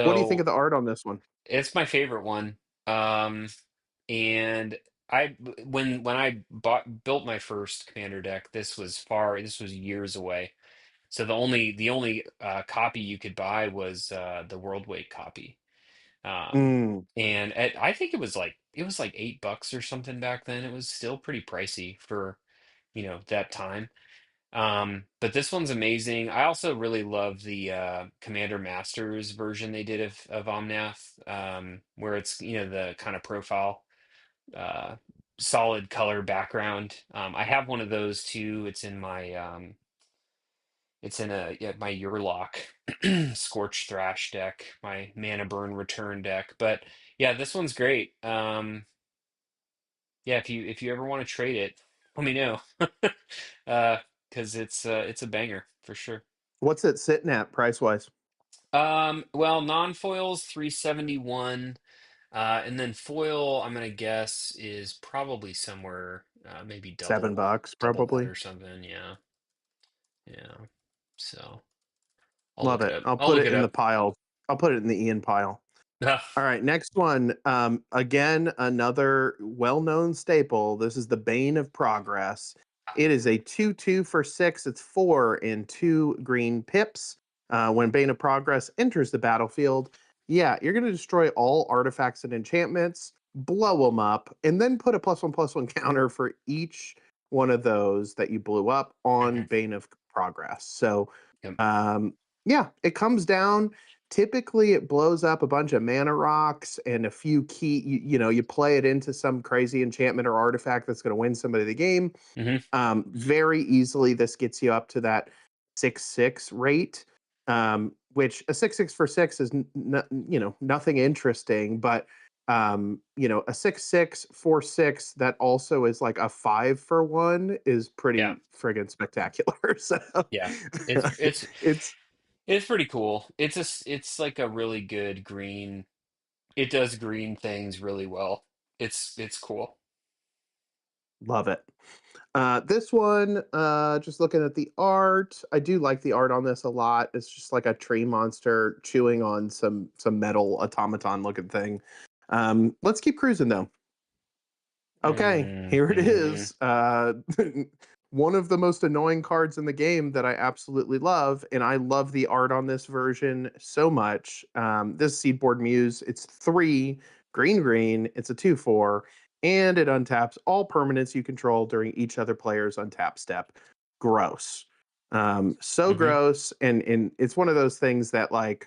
What do you think of So the art on this one? it's my favorite one. And when I built my first commander deck, this was years away. So the only copy you could buy was the World Weight copy. Mm, And I think it was like $8 or something back then. It was still pretty pricey for, that time. But this one's amazing. I also really love the Commander Masters version they did of Omnath, where it's, the kind of profile, uh, solid color background. I have one of those too. It's in yeah, my Urlock Scorch Thrash deck, my Mana Burn Return deck. But yeah, this one's great. Yeah, if you ever want to trade it, let me know. Because it's a banger for sure. what's it sitting at price wise? Well, non-foil's 371, and then foil, I'm gonna guess is probably somewhere maybe double $7 double that probably. or something. Yeah, yeah. So I'll Love look it it. up. I'll I'll put look it it in the up. pile. I'll put it in the Ian pile. All right, next one. Again, another well-known staple. This is the Bane of Progress. It is a 2/2 for 6. It's 4 and 2 green pips. When Bane of Progress enters the battlefield, yeah, you're going to destroy all artifacts and enchantments, blow them up, and then put a +1/+1 counter for each one of those that you blew up on Mhm. Bane of Progress. So, Yep. um, yeah, it comes down. Typically, it blows up a bunch of mana rocks and a few key. You play it into some crazy enchantment or artifact that's going to win somebody the game. Hmm. Very easily, this gets you up to that 6/6 rate, which a 6/6 for 6 is nothing interesting, but a 6/6 for 6 that also is like a 5 for 1 is Yeah. pretty friggin' spectacular. So Yeah. It's it's it's pretty cool. It's like a really good green. It does green things really well. It's cool. love it. This one, just looking at the art, I do like the art on this a lot. It's just like a tree monster chewing on some metal automaton looking thing. Let's keep cruising though. Okay, here it Mm-hmm. is. One of the most annoying cards in the game that I absolutely love, and I love the art on this version so much. This Seedboard Muse, it's 3 green green. It's a 2/4, and it untaps all permanents you control during each other player's untap step. Gross, so Hmm. gross, and it's one of those things that I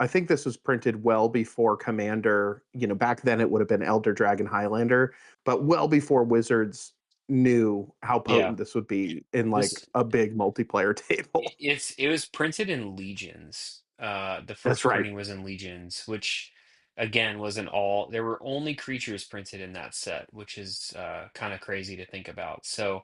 think this was printed well before Commander. Back then it would have been Elder Dragon Highlander, but well before Wizards knew how Yeah. potent this would be in like This a big multiplayer table. it was printed in Legions. The That's first right. printing was in Legions, which again wasn't all. There were only creatures printed in that set, which is kind of crazy to think about. So,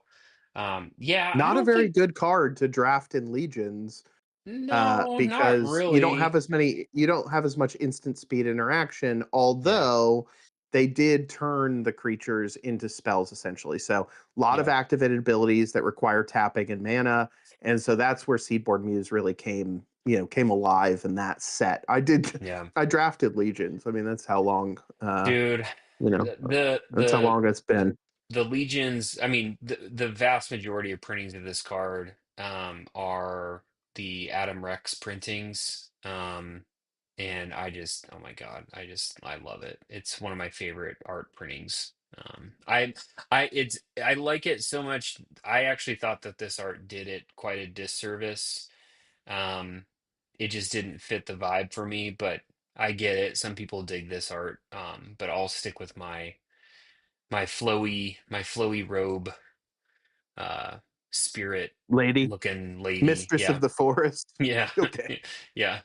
yeah, I Not a don't very think. good card to draft in Legions, No, not because really. you don't have as much instant speed interaction, Yeah, although they did turn the creatures into spells essentially. So a lot of yeah, activated abilities that require tapping and mana, and so that's where Seedboard Muse really came alive in that set. yeah. I drafted Legions. I mean, that's how long Dude. You know, The the that's how the long it's been. the legions, I mean, the vast majority of printings of this card are the Adam Rex printings. And I just, oh my God, I love it. It's one of my favorite art printings. I like it so much. I actually thought that this art did it quite a disservice. Um, it just didn't fit the vibe for me, but I get it. Some people dig this art. But I'll stick with my flowy robe, uh, spirit Lady, looking lady. mistress of Yeah. the forest. Yeah. Okay. Yeah.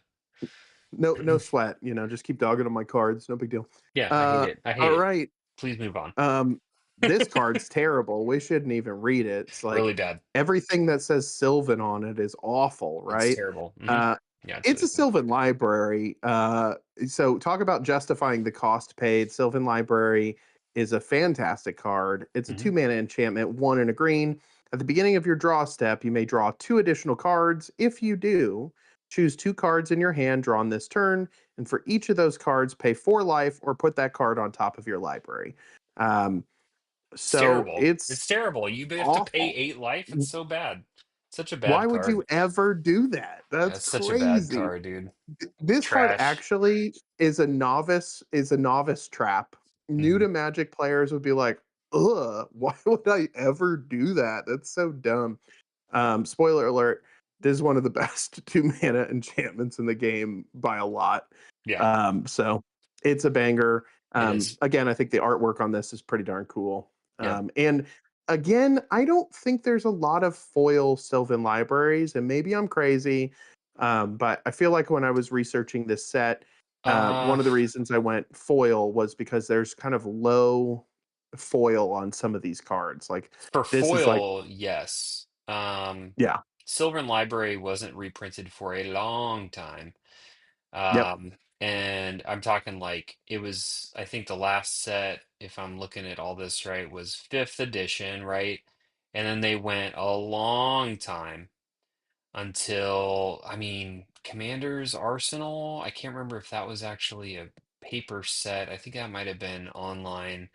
No sweat, just keep dogging on my cards, no big deal. Yeah. I hate it. I hate All it. right. Please move on. Um, this card's terrible. We shouldn't even read it. It's Really like bad. everything that says Sylvan on it is awful, It's right? terrible. Uh, Yeah, it's it's a really bad. Sylvan library. So talk about justifying the cost paid. Sylvan Library is a fantastic card. It's a hmm 2 mana enchantment, one and a green. At the beginning of your draw step, you may draw two additional cards. If you do, choose two cards in your hand drawn this turn, and for each of those cards, pay 4 life or put that card on top of your library. Um, It's so terrible. it's It's terrible. You have to pay awful. 8 life. It's so bad. Such a Why bad would you card. ever do that? Yeah, That's it's such a bad crazy. card, dude. This card Trash. actually is a novice trap. New hmm to Magic players would be like, ugh, why would I ever do that? That's so dumb. Spoiler alert, this is one of the best 2 mana enchantments in the game by a lot. Yeah, So it's a banger. it is. Again, I think the artwork on this is pretty darn cool. Yep. And again, I don't think there's a lot of foil Sylvan libraries, and maybe I'm crazy, but I feel like when I was researching this set, Uh, one of the reasons I went foil was because there's kind of low foil on some of these cards. Like for this is like, foil, yes. yeah, Sylvan Library wasn't reprinted for a long time. yep, And I'm talking like it was, I think the last set, if I'm looking at all this right, was fifth edition, right? And then they went a long time until, I mean, Commander's Arsenal. I can't remember if that was actually a paper set. I think that might have been online.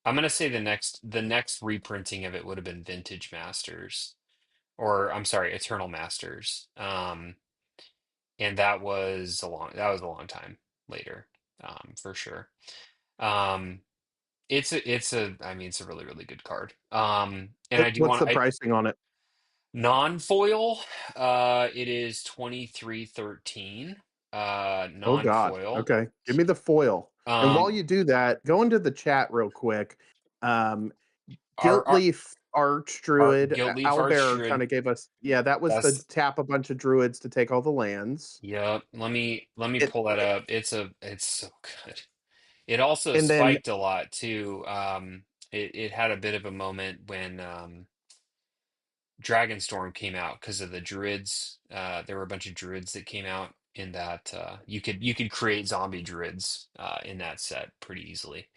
I'm gonna say the next reprinting of it would have been Vintage Masters, or I'm sorry, Eternal Masters. And that was a long time later, for sure. Um, I mean, it's a really, really good card. And I do What's want the I pricing on it? non-foil, it is 2313, Oh God. non-foil. Okay. Give me the foil. And while Um, you do that, go into the chat real quick. Um, our Guiltleaf our Archdruid, Guildleaf Owlbearer kind Archdruid, of gave us, yeah, that was the that's tap a bunch of druids to take all the lands. yep. Let me It, pull that up. It's so good. It also and then, spiked a lot too. It had a bit of a moment when Dragonstorm came out because of the druids. There were a bunch of druids that came out in that you could create zombie druids in that set pretty easily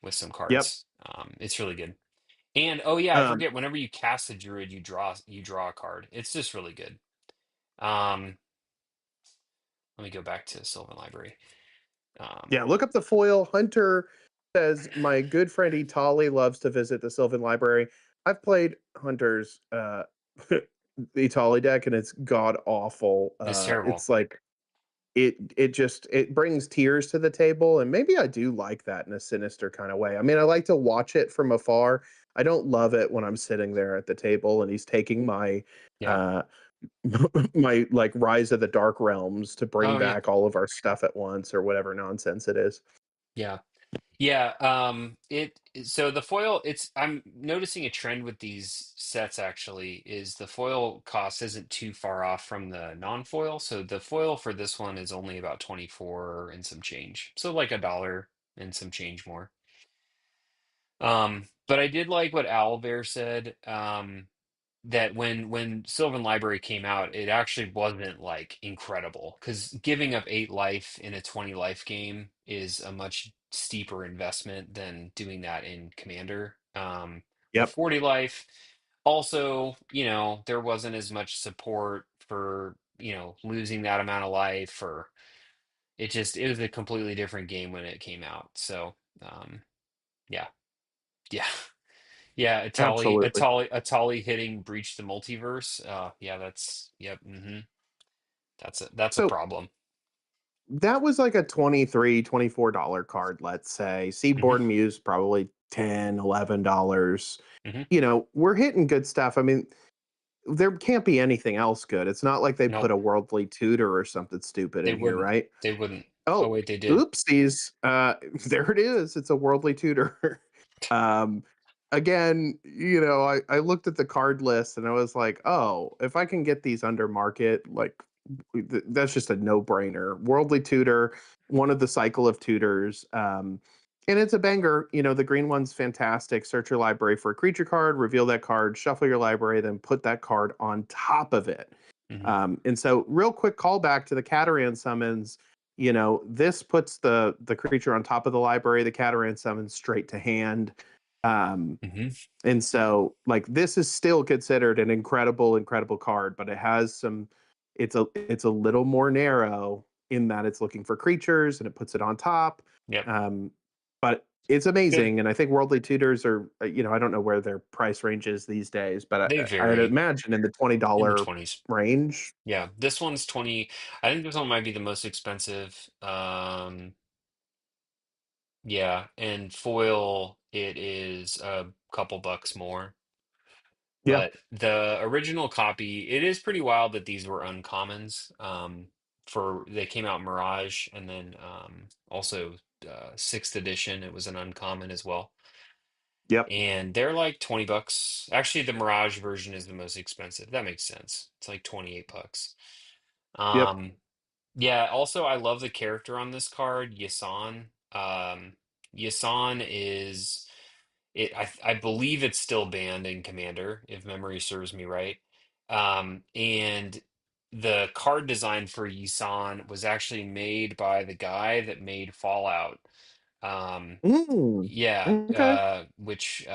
with some yep. cards. It's really good. And oh yeah, I Um, forget. Whenever you cast a druid, you draw a card. It's just really good. Um, Let me go back to Sylvan Library. Um, yeah, look up the foil. Hunter says, my good friend Itali loves to visit the Sylvan Library. I've played Hunter's Itali deck, and it's god awful. it's terrible. It's like, it brings tears to the table, and maybe I do like that in a sinister kind of way. I mean, I like to watch it from afar. I don't love it when I'm sitting there at the table and he's taking my Yeah. uh my like Rise of the Dark Realms to bring Oh yeah. back all of our stuff at once or whatever nonsense it is. Yeah. Yeah, so the foil, I'm noticing a trend with these sets actually is the foil cost isn't too far off from the non-foil. So the foil for this one is only about 24 and some change. So like $1 and some change more. But I did like what Owlbear said. That when Sylvan Library came out, it actually wasn't like incredible because giving up 8 life in a 20 life game is a much steeper investment than doing that in Commander. With Yep. 40 life, also, there wasn't as much support for, losing that amount of life, or it was a completely different game when it came out. So, Yeah. Yeah. Yeah, Absolutely. Atali hitting Breach the Multiverse. Yeah, that's yep, that's a So problem. that was like a 23, $24 card, let's say. Mhm, Seaboard Muse probably 10, $11. mhm. We're hitting good stuff. I mean, there can't be anything else good. It's not like they put Nope, a worldly tutor or something stupid they in here, wouldn't. right? They wouldn't. Oh, Oh, wait, they did. oopsies. There it is. It's a worldly tutor. um, again, I looked at the card list and I was like, oh, if I can get these under market, like that's just a no-brainer. Worldly tutor, one of the cycle of tutors. And it's a banger. The green one's fantastic. Search your library for a creature card, reveal that card, shuffle your library, then put that card on top of it. Mhm, And so, real quick callback to the Cataran summons. This puts the creature on top of the library. The Cataran summons straight to hand. Um, mhm. and so, like, this is still considered an incredible, incredible card, but it has some. It's a little more narrow in that it's looking for creatures and it puts it on top. Yep. Um, but it's Good. amazing, and I think worldly tutors are. I don't know where their price range is these days, but They I'd vary imagine in the in the $20 20s. range. Yeah, this one's 20. I think this one might be the most expensive. Yeah, and foil, it is a couple bucks more. Yeah. But the original copy, it is pretty wild that these were uncommons. For they came out Mirage, and then also sixth edition, it was an uncommon as well. Yep. And they're like 20 bucks. Actually, the Mirage version is the most expensive. That makes sense. It's like 28 bucks. Yep. Um, yeah, also I love the character on this card, Yasan. Yasan is I believe it's still banned in Commander, if memory serves me right. And the card design for Yisan was actually made by the guy that made Fallout. Um, Mm. yeah, Okay. which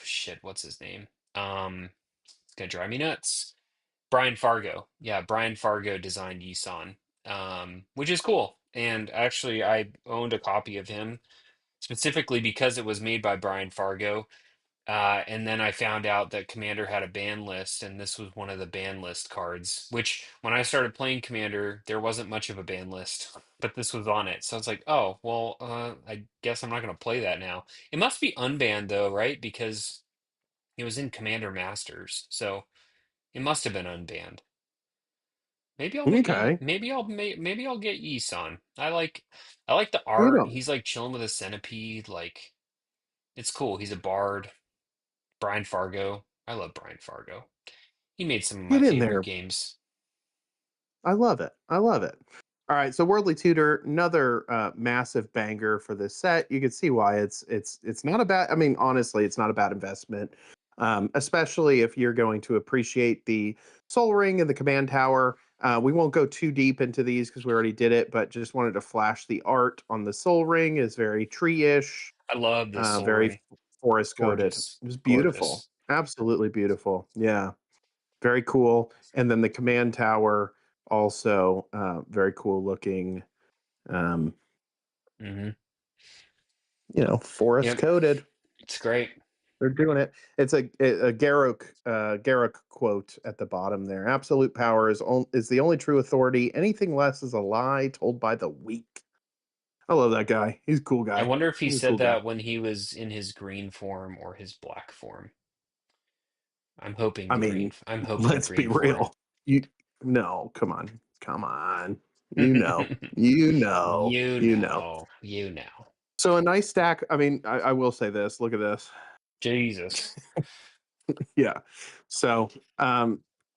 shit, what's his name? It's gonna drive me nuts. Brian Fargo. Yeah, Brian Fargo designed Yisan, which is cool. And actually, I owned a copy of him specifically because it was made by Brian Fargo. And then I found out that Commander had a ban list, and this was one of the ban list cards, which when I started playing Commander, there wasn't much of a ban list, but this was on it. So I was like, oh, well, I guess I'm not going to play that now. It must be unbanned though, right? Because it was in Commander Masters. So it must have been unbanned. Okay. Maybe I'll get Yisan. I like the You art. know, He's like chilling with a centipede. Like it's cool. He's a bard. Brian Fargo. I love Brian Fargo. He made some of my get in favorite there. games. I love it. I love it. All right, so Worldly Tutor, another massive banger for this set. You can see why it's not a bad. I mean, honestly, it's not a bad investment, especially if you're going to appreciate the Soul Ring and the Command Tower. We won't go too deep into these because we already did it, but just wanted to flash the art on the Soul Ring is very tree-ish, I love this Soul very Ring. forest coated. It Gorgeous. was beautiful, Gorgeous. absolutely beautiful. Yeah. Very cool. And then the command tower also very cool looking. Um, Hmm. forest Yep. coated. It's great. They're doing it. It's a Garruk quote at the bottom there. Absolute power is the only true authority. Anything less is a lie told by the weak. I love that guy. He's a cool I guy. wonder if he He's a said cool guy. that when he was in his green form or his black form. I'm hoping I mean, I'm hoping let's be green form. real. You no, come on. Come on. You know. You know. You You know. know. You know. So a nice stack. I mean, I will say this. Look at this. Jesus. Yeah. So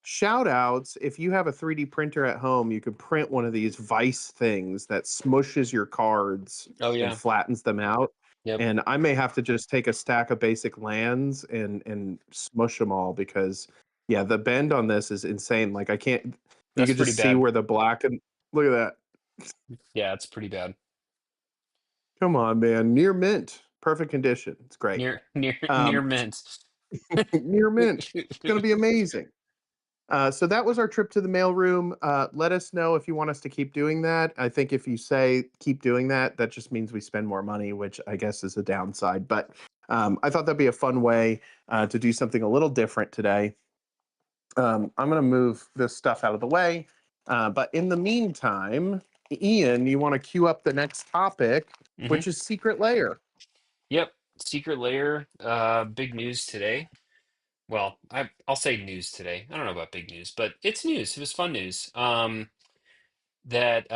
shout outs. If you have a 3D printer at home, you could print one of these vice things that smushes your cards Oh and yeah. flattens them out. Yep. And I may have to just take a stack of basic lands and smush them all because yeah, the bend on this is insane. Like I can't. You That's could pretty just see bad. where the black and look at that. Yeah, it's pretty bad. Come on, man. Near mint. Perfect condition. It's great. Near Um, mint. near mint. It's going to be amazing. So that was our trip to the mailroom. Let us know if you want us to keep doing that. I think if you say keep doing that, that just means we spend more money, which I guess is a downside. But I thought that'd be a fun way to do something a little different today. I'm going to move this stuff out of the way. But in the meantime, Ian, you want to queue up the next topic, Hmm. which is Secret Lair. Yep. Secret Lair, big news today. Well, I'll say news today. I don't know about big news, but it's news. It was fun news. That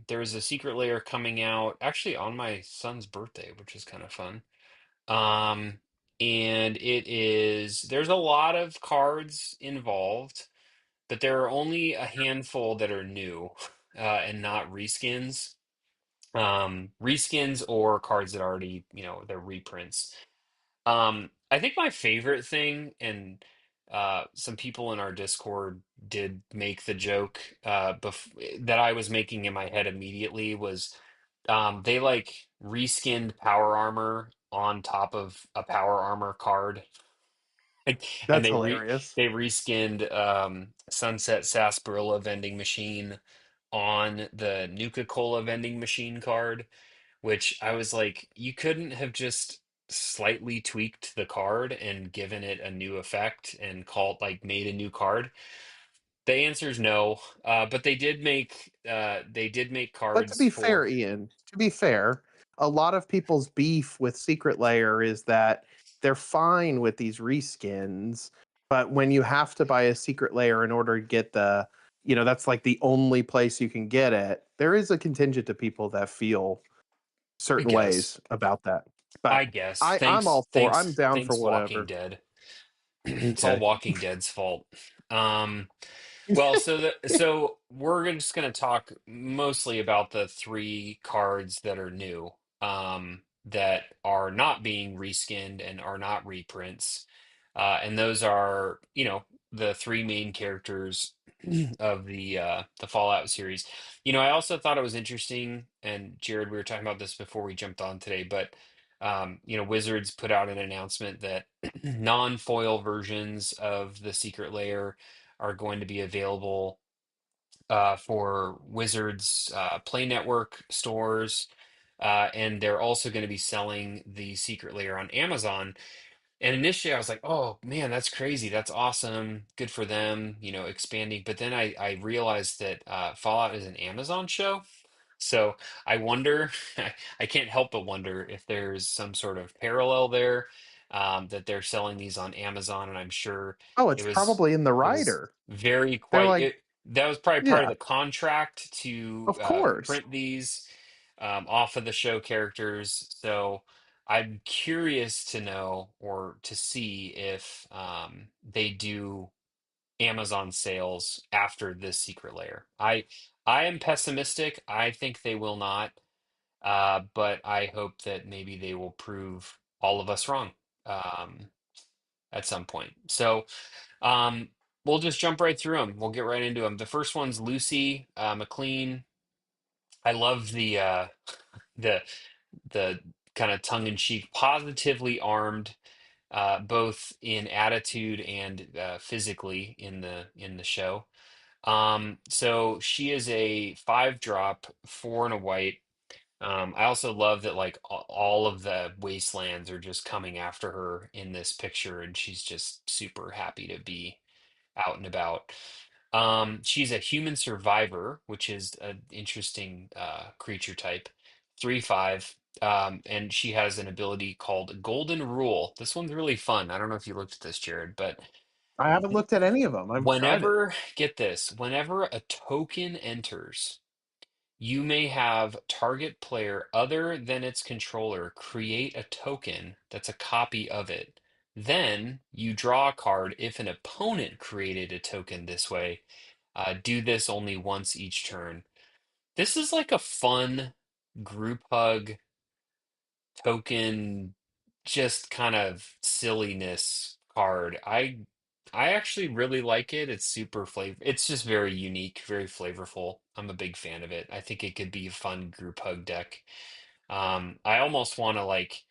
there was a Secret Lair coming out actually on my son's birthday, which is kind of fun. Um, and there's a lot of cards involved, but there are only a handful that are new, and not reskins. Reskins or cards that already, they're reprints. I think my favorite thing, and some people in our Discord did make the joke that I was making in my head immediately was they like reskinned power armor on top of a power armor card. And That's hilarious. they reskinned Sunset Sarsaparilla vending machine on the Nuka-Cola vending machine card, which I was like, you couldn't have just slightly tweaked the card and given it a new effect and called like made a new card. The answer is no, but they did make But to cards be for. fair, Ian, to be fair, a lot of people's beef with Secret Lair is that they're fine with these reskins, but when you have to buy a Secret Lair in order to get that's like the only place you can get it, there is a contingent of people that feel I certain guess ways about that. I But guess I'm all for, I'm down for thanks Walking whatever. Dead. It's all Okay. Walking Dead's fault. Um, Well, so we're just going to talk mostly about the three cards that are new, that are not being reskinned and are not reprints, and those are, the three main characters of the Fallout series. I also thought it was interesting, and Jared, we were talking about this before we jumped on today, but Wizards put out an announcement that non-foil versions of the Secret Lair are going to be available for Wizards Play Network stores. And they're also going to be selling the Secret Lair on Amazon. And initially I was like, oh man, that's crazy. That's awesome. Good for them, expanding. But then I realized that Fallout is an Amazon show. So I wonder, I can't help but wonder if there's some sort of parallel there, that they're selling these on Amazon, and I'm sure Oh, it it's was probably in the it was rider. very They're quite like, it. That was probably part of yeah, the contract to of course. print these off of the show characters. So I'm curious to know or to see if they do Amazon sales after this Secret Lair. I am pessimistic. I think they will not, but I hope that maybe they will prove all of us wrong, um, at some point. So um, we'll just jump right through them. We'll get right into them. The first one's Lucy McLean. I love the the kind of tongue-in-cheek, positively armed, both in attitude and physically in the show. So she is a 5 drop, 4 and a white. I also love that like all of the wastelands are just coming after her in this picture, and she's just super happy to be out and about. She's a human survivor, which is an interesting creature type. 3/5. And she has an ability called Golden Rule. This one's really fun. I don't know if you looked at this, Jared, but I haven't looked at any of them. I've tried it. get this, whenever a token enters, you may have target player other than its controller create a token that's a copy of it. Then you draw a card if an opponent created a token this way. Do this only once each turn. This is like a fun group hug token, just kind of silliness card. I actually really like it. It's super flavor. It's just very unique, very flavorful. I'm a big fan of it. I think it could be a fun group hug deck. I almost want to like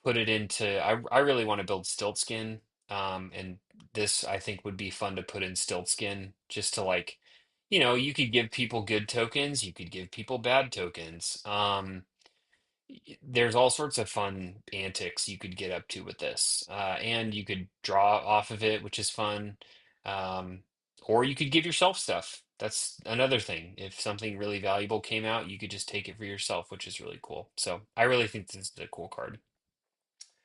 put it into. I really want to build Stiltskin And this I think would be fun to put in Stiltskin just to like, you could give people good tokens, you could give people bad tokens. There's all sorts of fun antics you could get up to with this, and you could draw off of it, which is fun. Um, or you could give yourself stuff. That's another thing. If something really valuable came out, you could just take it for yourself, which is really cool. So I really think this is a cool card.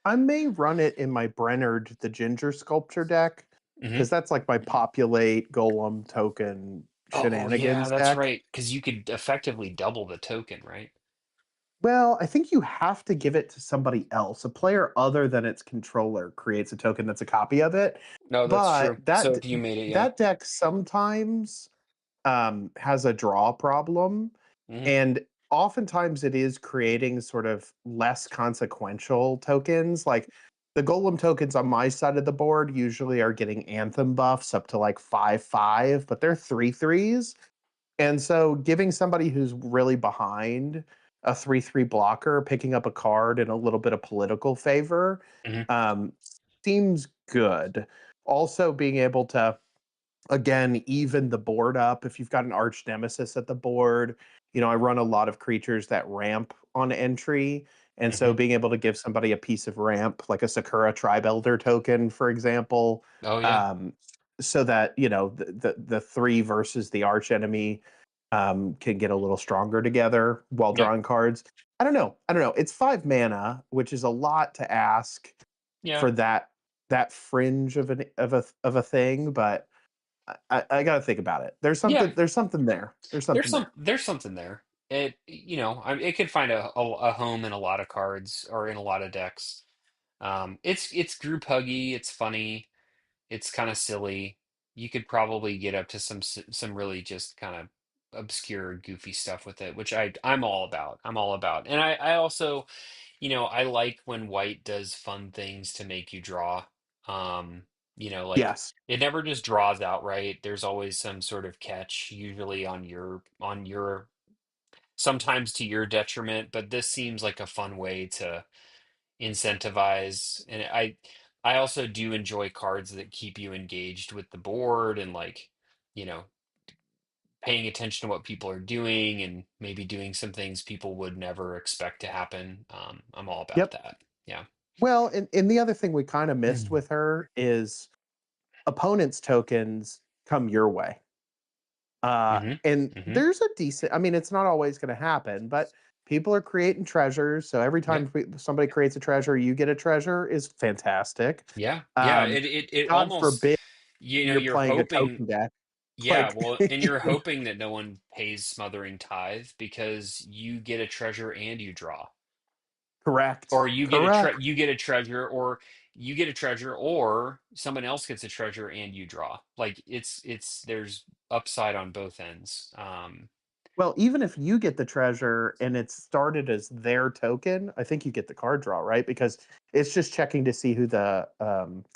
I may run it in my Brennard the Ginger Sculpture deck Hmm. because that's like my populate golem token Oh yeah, shenanigans that's deck. right. Because you could effectively double the token, right? Well, I think you have to give it to somebody else. A player other than its controller creates a token that's a copy of it. No, that's But true. So if you made it, yeah. that deck sometimes has a draw problem, Hmm. and oftentimes it is creating sort of less consequential tokens. Like the golem tokens on my side of the board usually are getting anthem buffs up to like 5/5, but they're 3/3s. And so giving somebody who's really behind a 3/3 blocker, picking up a card and a little bit of political favor Hmm. um, seems good. Also, being able to again even the board up if you've got an arch nemesis at the board. I run a lot of creatures that ramp on entry, and so Hmm. being able to give somebody a piece of ramp like a Sakura Tribe Elder token, for example, Oh yeah. um, so that the three versus the arch enemy can get a little stronger together while Yep. drawing cards. I don't know, it's 5 mana, which is a lot to ask Yeah. for that fringe of a thing, but I got to think about it. There's Yeah. something. There's something there. There's something there. There's something there. It could find a home in a lot of cards or in a lot of decks. It's group huggy. It's funny. It's kind of silly. You could probably get up to some really just kind of obscure, goofy stuff with it, which I'm all about. I'm all about. And I also, I like when white does fun things to make you draw. Um, like Yes. it never just draws outright. There's always some sort of catch, usually on your sometimes to your detriment, but this seems like a fun way to incentivize. And I also do enjoy cards that keep you engaged with the board and like, you know, paying attention to what people are doing and maybe doing some things people would never expect to happen. I'm all about Yep. that. Yeah. Well, and the other thing we kind of missed with her is opponents' tokens come your way. Hmm. And Hmm. there's a decent. I mean, it's not always going to happen, but people are creating treasures. So every Yeah. time somebody creates a treasure, you get a treasure is fantastic. Yeah. Yeah. Um, It God almost, forbid you're you're playing a hoping. token deck. Yeah, Like, well, and you're hoping that no one pays Smothering Tithe because you get a treasure and you draw. Or correct, correct. you get a treasure, or you get a treasure, or someone else gets a treasure and you draw. Like it's there's upside on both ends. Well, even if you get the treasure and it's started as their token, I think you get the card draw, right? Because it's just checking to see who the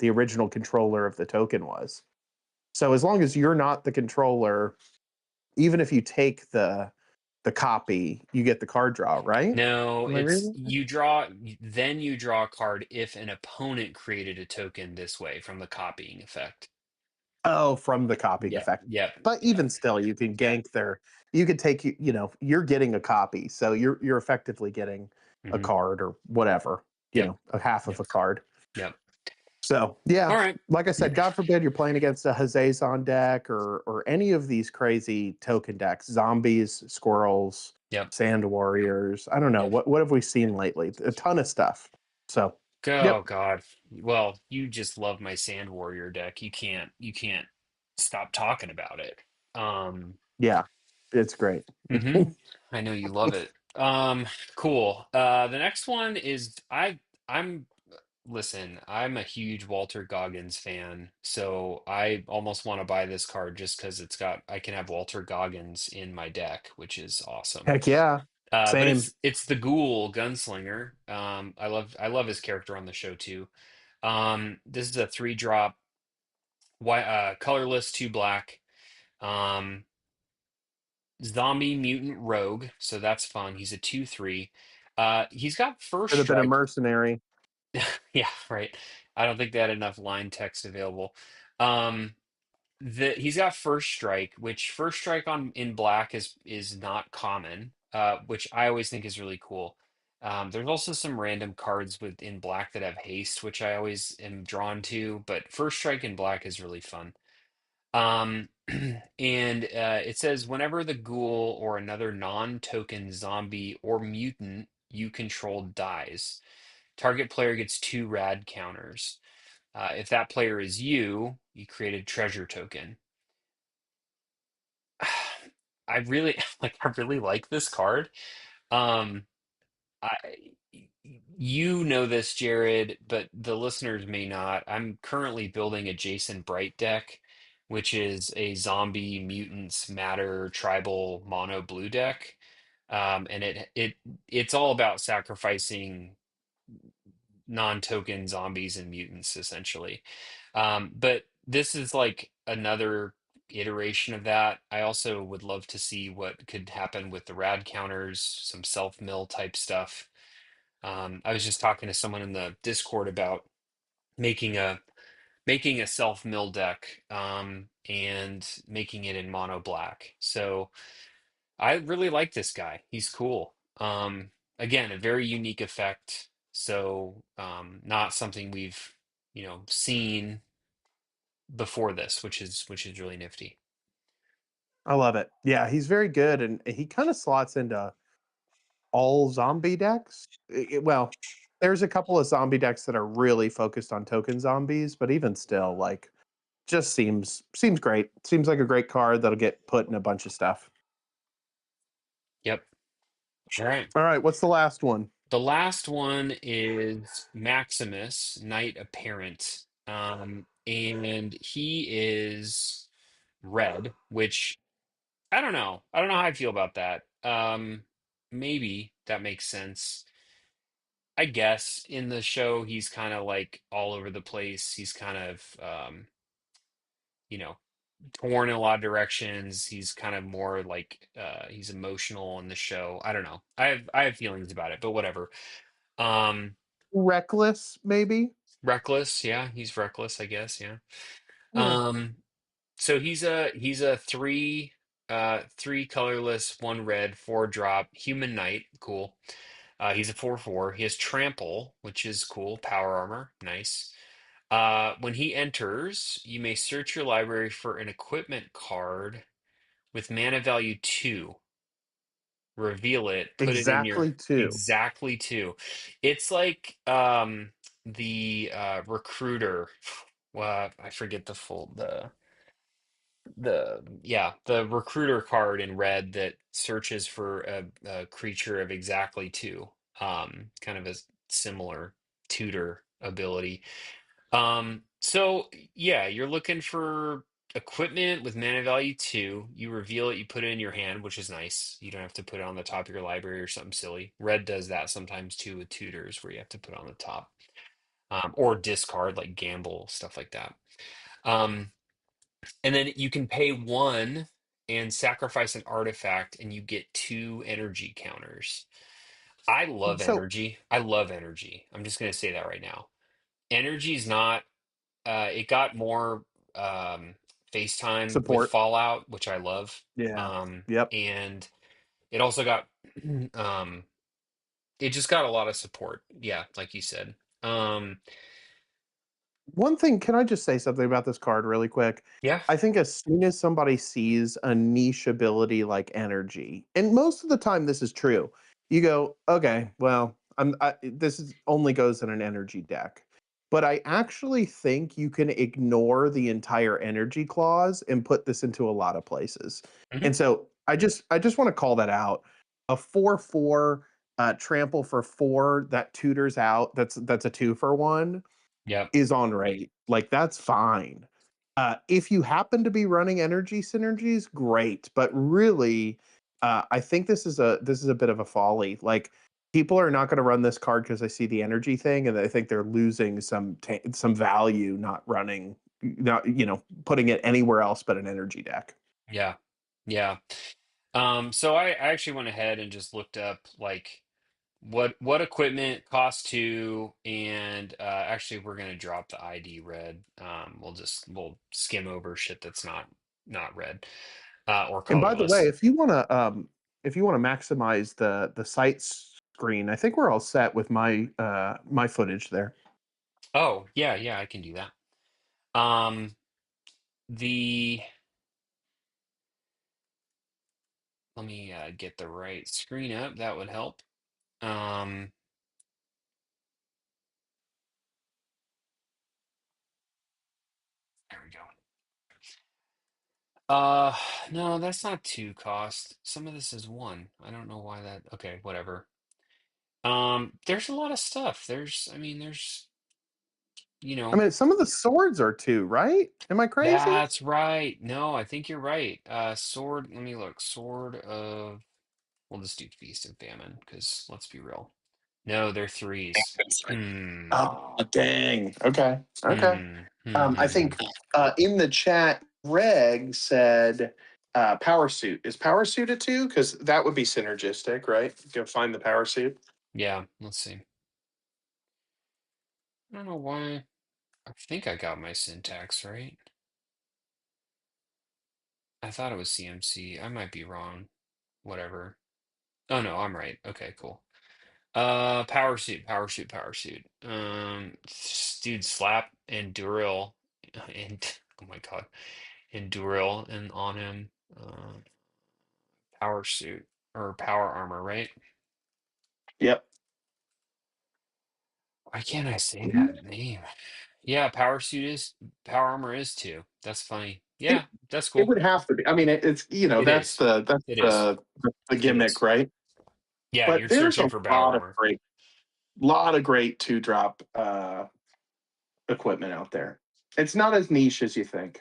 original controller of the token was. So as long as you're not the controller, even if you take the copy, you get the card draw, right? No, Am I it's reading that? you draw, then you draw a card if an opponent created a token this way from the copying effect. Oh, from the copying Yeah, effect. yep, But yeah. even still, you can gank their. You could take you're getting a copy, so you're effectively getting a Hmm. card or whatever, Yep, a half of yep, a card. yep. So All yeah, right. like I said, God forbid you're playing against a Hazazon deck or any of these crazy token decks, zombies, squirrels, Yep, sand warriors. I don't know yep. what have we seen lately? A ton of stuff. So Oh yep, God. Well, you just love my Sand Warrior deck. You can't stop talking about it. Um, yeah, it's great. hmm. I know you love it. Cool. The next one is I'm listen, I'm a huge Walter Goggins fan, so I almost want to buy this card just because I can have Walter Goggins in my deck, which is awesome. Heck yeah, But same. it's the Ghoul Gunslinger. I love his character on the show too. This is a 3 drop, white, colorless, 2 black. Um, Zombie mutant rogue, so that's fun. He's a 2/3. He's got first Could have been a strike. mercenary. Yeah, right. I don't think they had enough line text available. Um, he's got first strike, which first strike on in black is not common, which I always think is really cool. There's also some random cards in black that have haste, which I always am drawn to, but first strike in black is really fun. And it says whenever the ghoul or another non-token zombie or mutant you control dies, target player gets 2 rad counters. If that player is you, you create a treasure token. I really I really like this card. Um, I you know this, Jared, but the listeners may not. I'm currently building a Jason Bright deck, which is a zombie mutants matter tribal mono blue deck. And it's all about sacrificing non-token zombies and mutants essentially. But this is like another iteration of that. I also would love to see what could happen with the rad counters, some self-mill type stuff. I was just talking to someone in the Discord about making a self-mill deck and making it in mono black. So I really like this guy. He's cool. Again, a very unique effect. So not something we've, seen before this, which is really nifty. I love it. Yeah, he's very good, and he kind of slots into all zombie decks. Well, there's a couple of zombie decks that are really focused on token zombies, but even still, like, just seems great. Seems like a great card that'll get put in a bunch of stuff. Yep. All right. All right, what's the last one? The last one is Maximus, Knight Apparent. And he is red, which I don't know. I don't know how I feel about that. Maybe that makes sense. I guess in the show he's kind of like all over the place. He's kind of you know, torn in a lot of directions. He's kind of more like he's emotional in the show. I don't know. I have feelings about it, but whatever. Um Reckless, maybe? Reckless, yeah, he's reckless, I guess, yeah. Yeah. Um so he's a three colorless, 1 red, 4 drop, human knight, cool. He's a 4/4. He has trample, which is cool, power armor, nice. When he enters, you may search your library for an equipment card with mana value 2. Reveal it, put it in your Exactly two. exactly 2. It's like the recruiter. Well, I forget the recruiter card in red that searches for a creature of exactly 2. Kind of a similar tutor ability. So yeah, you're looking for equipment with mana value 2. You reveal it, you put it in your hand, which is nice. You don't have to put it on the top of your library or something silly. Red does that sometimes too with tutors, where you have to put it on the top. Or discard, like gamble, stuff like that. Um, and then you can pay 1 and sacrifice an artifact, and you get 2 energy counters. I love So energy. I love energy. I'm just gonna say that right now. Energy is not it got more FaceTime with support. Fallout, which I love. Yeah. Yep. And it also got um it just got a lot of support. Yeah, like you said. One thing, can I just say something about this card really quick? Yeah. I think as soon as somebody sees a niche ability like energy, and most of the time this is true, you go, okay, well, this is only goes in an energy deck. But I actually think you can ignore the entire energy clause and put this into a lot of places. Hmm. And so I just want to call that out. A 4/4 trample for 4 that tutors out. That's a 2 for 1 Yep. is on rate. Like, that's fine. If you happen to be running energy synergies, great. But really, I think this is a bit of a folly. Like, people are not going to run this card because they see the energy thing and they think they're losing some value not putting it anywhere else but an energy deck. Yeah. Yeah. So I actually went ahead and just looked up like what equipment cost to, and actually we're gonna drop the ID red. We'll skim over shit that's not red or And by the way, colorless. if you wanna maximize the sight screen, I think we're all set with my footage there. Oh yeah, yeah, I can do that. Um, the Let me get the right screen up. That would help. Um, there we go. Uh, no, that's not two cost. Some of this is one. I don't know why that. Okay, whatever. There's a lot of stuff. I mean, you I know, mean, some of the swords are 2, right? Am I crazy? that's right. No, I think you're right. Sword. Let me look. Sword of. We'll just do feast and famine because let's be real. No, they're threes. Hmm. Oh, dang. Okay. Okay. Hmm. Hmm. I Hmm. think Hmm. in the chat, Greg said power suit. Is power suit a 2? Because that would be synergistic, right? Go find the power suit. Yeah. Let's see. I don't know why. I think I got my syntax right. I thought it was CMC. I might be wrong. Whatever. Oh no, I'm right. Okay, cool. Power suit, power suit, power suit. Dude, slap Enduril and oh my God, Enduril and on him. Power suit or power armor, right? Yep. Why can't I say that name? Yeah, power armor is too. That's funny. It, Yeah, that's it cool. would have to be. I mean, it's It that's is. the It is. the It gimmick, is. right? Yeah, But you're there's searching a for power armor. lot of great 2 drop equipment out there. It's not as niche as you think.